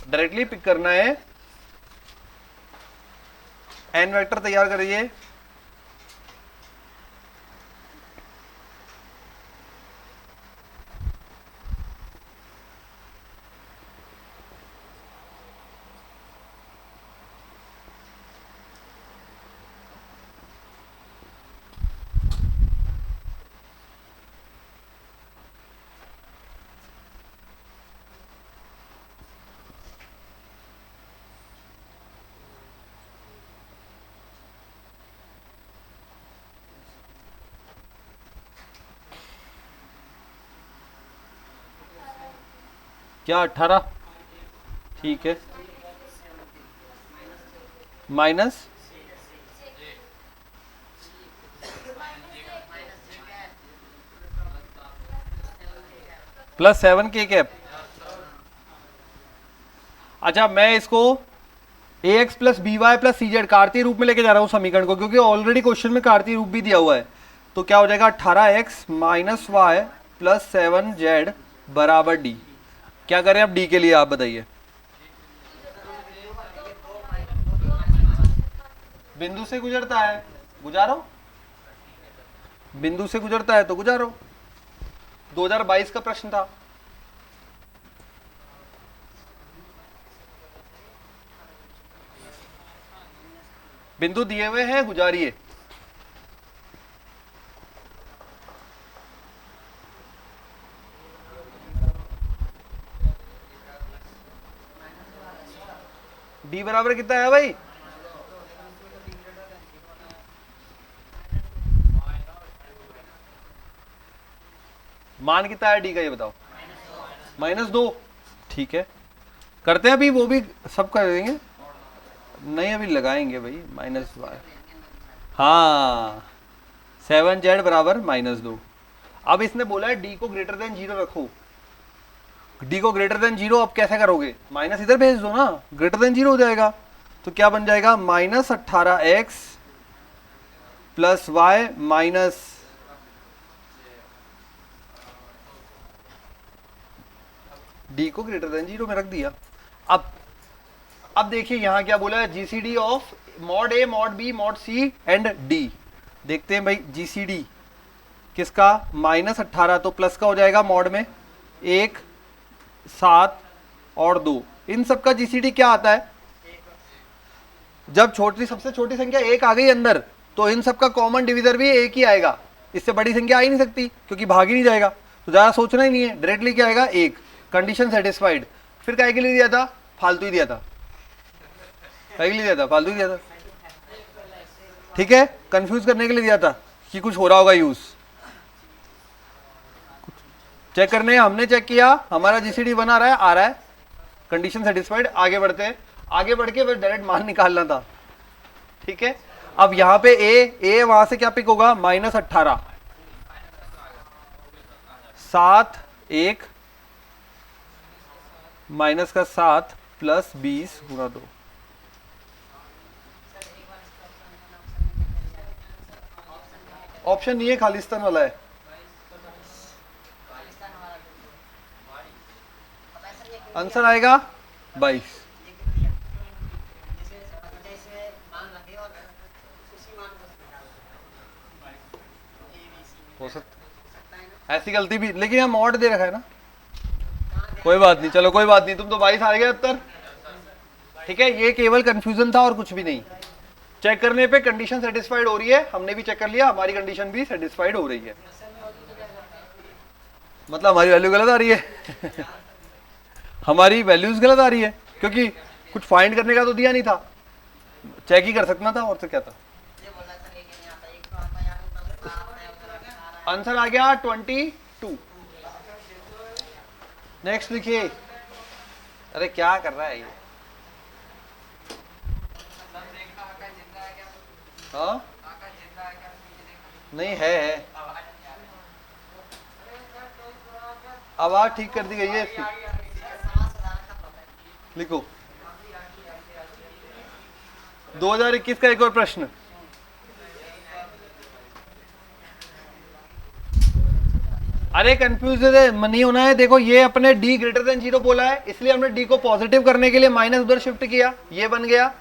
डायरेक्टली पिक करना है। एन वेक्टर तैयार करिए, क्या 18? ठीक है, माइनस +7 के कैप। अच्छा, मैं इसको ax plus B Y plus C Z कार्तीय रूप में लेके जा रहा हूं समीकरण को, क्योंकि ऑलरेडी क्वेश्चन में कार्तीय रूप भी दिया हुआ है। तो क्या हो जाएगा 18x minus Y plus 7z बराबर डी। क्या करें अब डी के लिए, आप बताइए। बिंदु से गुजरता है, गुजारो। बिंदु से गुजरता है तो गुजारो। 2022 का प्रश्न था। बिंदु दिए हुए हैं, गुजारिए। डी बराबर कितना है भाई? मान कितना है डी का, ये बताओ। -2। ठीक है, करते हैं अभी, वो भी सब कर देंगे। नहीं, अभी लगाएंगे भाई -y। हाँ, 7z बराबर -2। अब इसने बोला है डी को ग्रेटर देन 0 रखो। डी को ग्रेटर देन 0 अब कैसे करोगे? माइनस इधर भेज दो ना, ग्रेटर देन 0 हो जाएगा। तो क्या बन जाएगा? -18x plus Y minus D को ग्रेटर देन 0 में रख दिया। अब देखिए यहां क्या बोला है, GCD of mod A mod B mod C and D. देखते हैं भाई, जीसीडी किसका? -18, तो प्लस का हो जाएगा मॉड में 1, 7 और 2। इन सब का जीसीडी क्या आता है? जब सबसे छोटी संख्या 1 आ गई अंदर, तो इन सब का कॉमन डिविजर भी 1 ही आएगा। इससे बड़ी संख्या आ ही नहीं सकती, क्योंकि भाग ही नहीं जाएगा। तो ज्यादा सोचना ही नहीं है, डायरेक्टली क्या आएगा? 1। Condition satisfied. फिर काहे के लिए दिया था? फालतू ही दिया था। काहे के लिए दिया था? फालतू ही दिया था। ठीक है, कंफ्यूज करने के लिए दिया था कि कुछ हो रहा होगा यूज। चेक करने, हमने चेक किया, हमारा जीसीडी बना रहा है, आ रहा है, कंडीशन सेटिस्फाइड। आगे बढ़ते हैं, आगे बढ़ के डायरेक्ट मान निकालना था। ठीक है, अब यहां पे ए वहां से क्या पिक होगा? -18, 7, 1 माइनस का 7 प्लस 20 गुणा 2। ऑप्शन नहीं है, खालिस्तान वाला है। आंसर आएगा 22। हो सकता ऐसी गलती भी, लेकिन यहाँ मॉड दे रखा है ना। कोई बात नहीं, चलो कोई बात नहीं, तुम तो 22 आ गया उत्तर। ठीक है, ये केवल कंफ्यूजन था और कुछ भी नहीं। चेक करने पे कंडीशन सेटिस्फाइड हो रही है, हमने भी चेक कर लिया, हमारी कंडीशन भी सेटिस्फाइड हो रही है। मतलब हमारी वैल्यू गलत आ रही है। हमारी वैल्यूज गलत आ रही है, क्योंकि कुछ फाइंड करने का तो दिया नहीं था, चेक ही कर सकना था, और तो क्या था। आंसर आ गया 22। नेक्स्ट लिखिए। अरे क्या कर रहा है ये? हाँ, नहीं है। आवाज ठीक कर दी गई है इसकी। लिखो 2021 का एक और प्रश्न। अरे कंफ्यूज नहीं होना है। देखो, ये अपने d ग्रेटर देन 0 बोला है, इसलिए हमने d को पॉजिटिव करने के लिए माइनस उधर शिफ्ट किया, ये बन गया।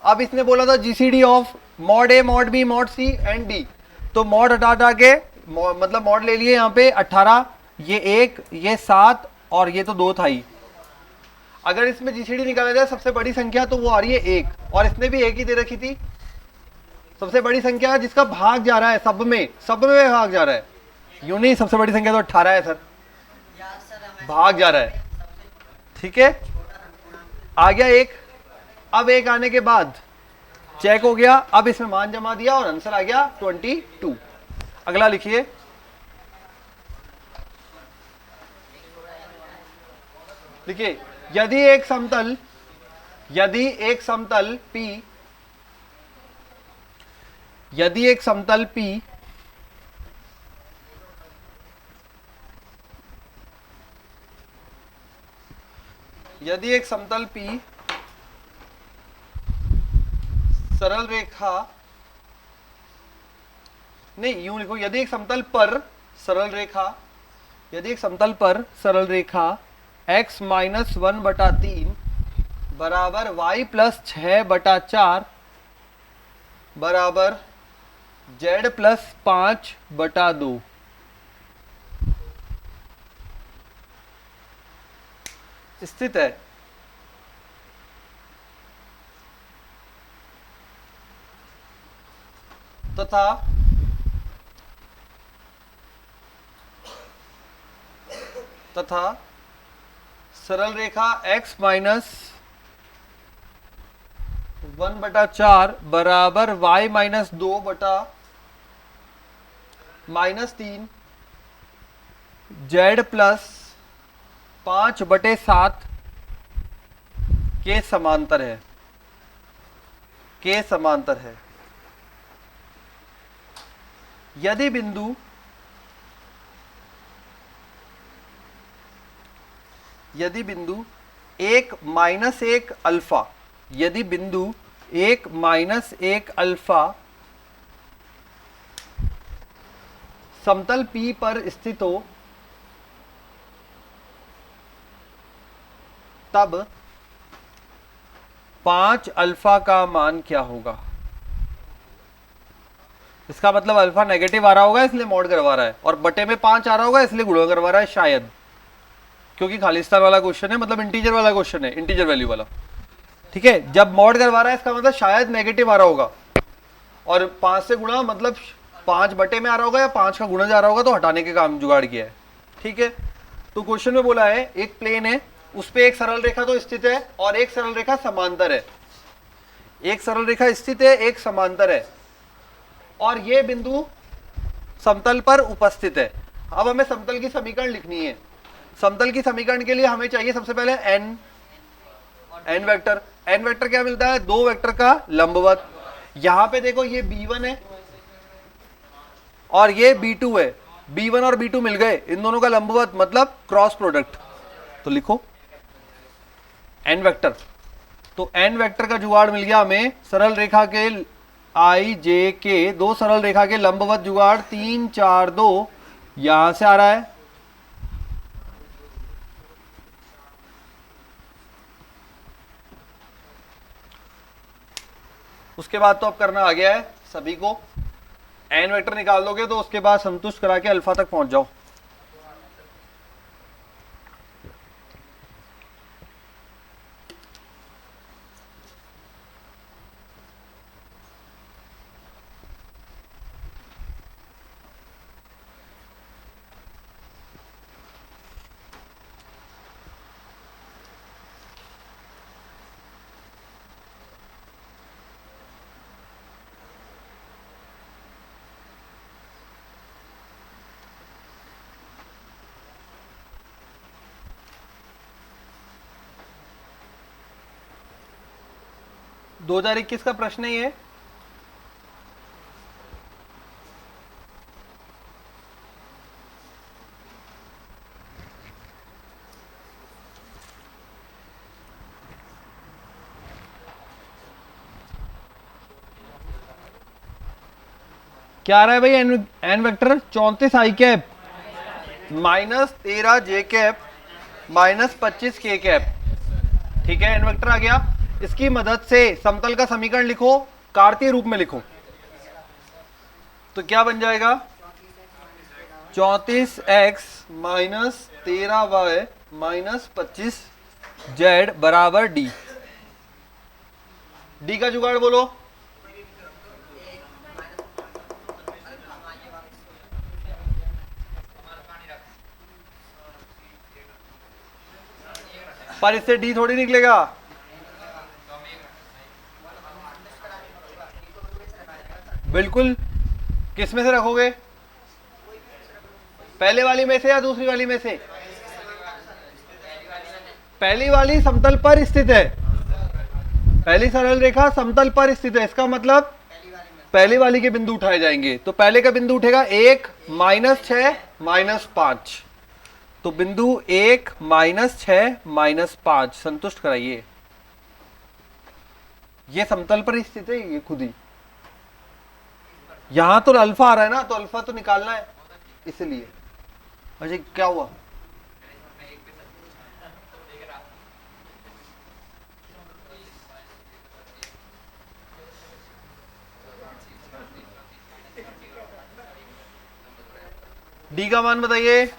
अब इसने बोला था GCD of mod A mod B mod C and D, तो मॉड हटा के मतलब मॉड ले लिए यहाँ पे 18, ये 1, ये 7 और ये तो 2 था ही। अगर इसमें जीसीडी निकाला जाए सबसे बड़ी संख्या, तो वो आ रही है 1, और इसने भी 1 ही दे रखी थी। सबसे बड़ी संख्या जिसका भाग जा रहा है, सब में भाग जा रहा है, यूं नहीं। सबसे बड़ी संख्या तो 18 है सर, भाग जा रहा है। ठीक है, आ गया 1। अब 1 आने के बाद चेक हो गया, अब इसमें मान जमा दिया और आंसर आ गया 22। अगला लिखिए। देखिए यदि एक समतल P यदि एक समतल P सरल रेखा, नहीं यूं लिखो, यदि एक समतल पर सरल रेखा x माइनस 1/3 बराबर y प्लस 6/4 बराबर z प्लस 5/2 स्थित है, तथा सरल रेखा x माइनस 1/4 बराबर y माइनस 2/-3 z प्लस 5/7 के समांतर है। यदि बिंदु एक माइनस एक अल्फा समतल P पर स्थित हो, तब 5 अल्फा का मान क्या होगा? इसका मतलब अल्फा नेगेटिव आ रहा होगा इसलिए मॉड करवा रहा है, और बटे में 5 आ रहा होगा इसलिए गुणा करवा रहा है शायद, क्योंकि खालिस्तान वाला क्वेश्चन है, मतलब इंटीजर वाला क्वेश्चन है, इंटीजर वैल्यू वाला। ठीक है, जब मॉड करवा रहा है इसका मतलब शायद नेगेटिव आ रहा होगा, और 5 से गुणा मतलब 5 बटे में आ रहा होगा या 5 का गुणा जा रहा होगा, तो हटाने के काम जुगाड़ किया है। ठीक है, तो क्वेश्चन में बोला है एक प्लेन है, उस पे एक सरल रेखा तो स्थित है और एक सरल रेखा समांतर है, एक सरल रेखा स्थित है, एक समांतर है, और ये बिंदु समतल पर उपस्थित है। अब हमें समतल की समीकरण लिखनी है। समतल की समीकरण के लिए हमें चाहिए सबसे पहले n वेक्टर। n वेक्टर क्या मिलता है? 2 वेक्टर का लंबवत। यहां पे देखो ये b1 है और ये b2 है, b1 और b2 मिल गए, इन दोनों का लंबवत मतलब क्रॉस प्रोडक्ट, तो लिखो n वेक्टर। तो n वेक्टर का जुगाड़ मिल गया हमें, सरल रेखा के i j के, 2 सरल रेखा के लंबवत जुगाड़ 3 4 2 यहां से आ रहा है, उसके बाद तो अब करना आ गया है सभी को। n वेक्टर निकाल दोगे तो उसके बाद संतुष्ट करा के अल्फा तक पहुंच जाओ। दो 2021 का प्रश्न है ये। क्या आ रहा है भाई? एन वेक्टर 34 आई कैप माइनस 13 जे कैप माइनस 25 के कैप। ठीक है, एन वेक्टर आ गया। इसकी मदद से समतल का समीकरण लिखो, कार्तीय रूप में लिखो, तो क्या बन जाएगा? 34x minus 13y minus 25z बराबर डी। डी का जुगाड़ बोलो। पर इससे डी थोड़ी निकलेगा, बिल्कुल। किस में से रखोगे? पहले वाली में से या दूसरी वाली में से? पहली वाली समतल पर स्थित है, पहली सरल रेखा समतल पर स्थित है, इसका मतलब पहली वाली के बिंदु उठाए जाएंगे। तो पहले का बिंदु उठेगा 1 -6 -5, तो बिंदु 1 -6 -5 संतुष्ट कराइए। ये समतल पर स्थित है, ये खुद ही। यहां तो अल्फा आ रहा है ना, तो अल्फा तो निकालना है इसलिए। अच्छा क्या हुआ? डी का मान बताइए।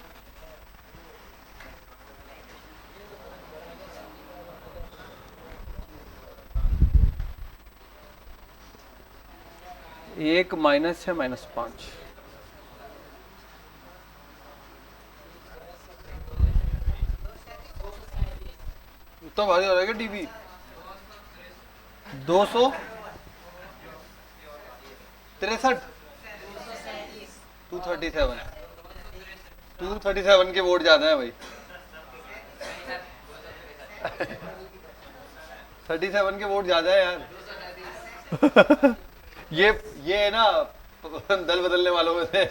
एक -6 -5, तो भारी हो रहा है क्या टीवी? 263, 237, 237 के वोट ज्यादा है भाई। 37 के वोट ज्यादा है यार। ये है ना दल बदलने वालों में से।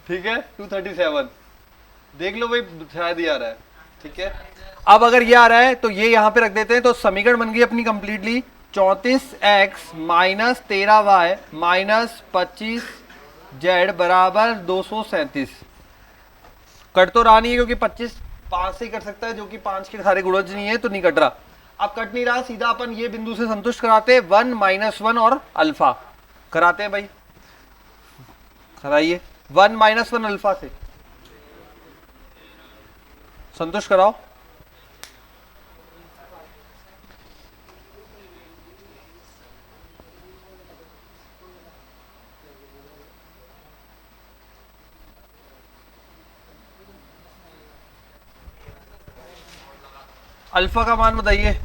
ठीक है 237, देख लो भाई शायद ही आ रहा है। ठीक है, अब अगर ये आ रहा है तो ये यहां पे रख देते हैं, तो समीकरण बन गई अपनी कंप्लीटली। 34x - 13y - 25z बराबर 237। कट तो रहा नहीं है क्योंकि 25 5 से ही कट सकता है, जो कि 5 के सारे गुणज नहीं है, तो नहीं कट रहा। अब कट नहीं रहा, सीधा अपन ये बिंदु से संतुष्ट कराते हैं, 1 -1 और अल्फा कराते हैं भाई। कराइए 1 -1 अल्फा से संतुष्ट कराओ। अल्फा का मान बताइए।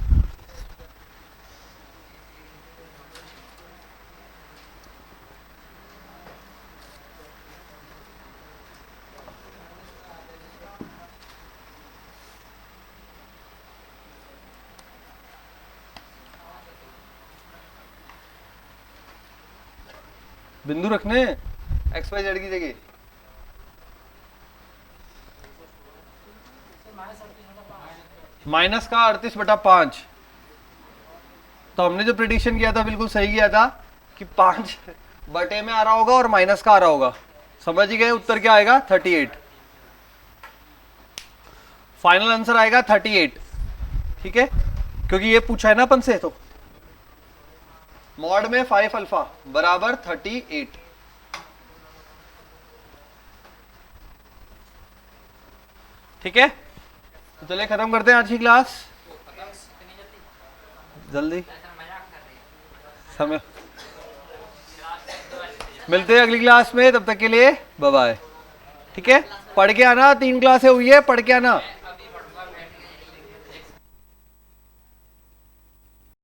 बिंदु रखने एक्स वाई जेड की जगह। माइनस का 38/5, तो हमने जो प्रिडिक्शन किया था बिल्कुल सही किया था कि 5 बटे में आ रहा होगा और माइनस का आ रहा होगा। समझ ही गए, उत्तर क्या आएगा 38। फाइनल आंसर आएगा 38। ठीक है, क्योंकि ये पूछा है ना अपन से, तो मॉड में 5 अल्फा बराबर 38। ठीक है, तो चलिए खत्म करते हैं आज की क्लास जल्दी। समय मिलते हैं अगली क्लास में, तब तक के लिए बाय बाय। ठीक है, पढ़ के आना, 3 क्लासें हुई है, पढ़ के आना।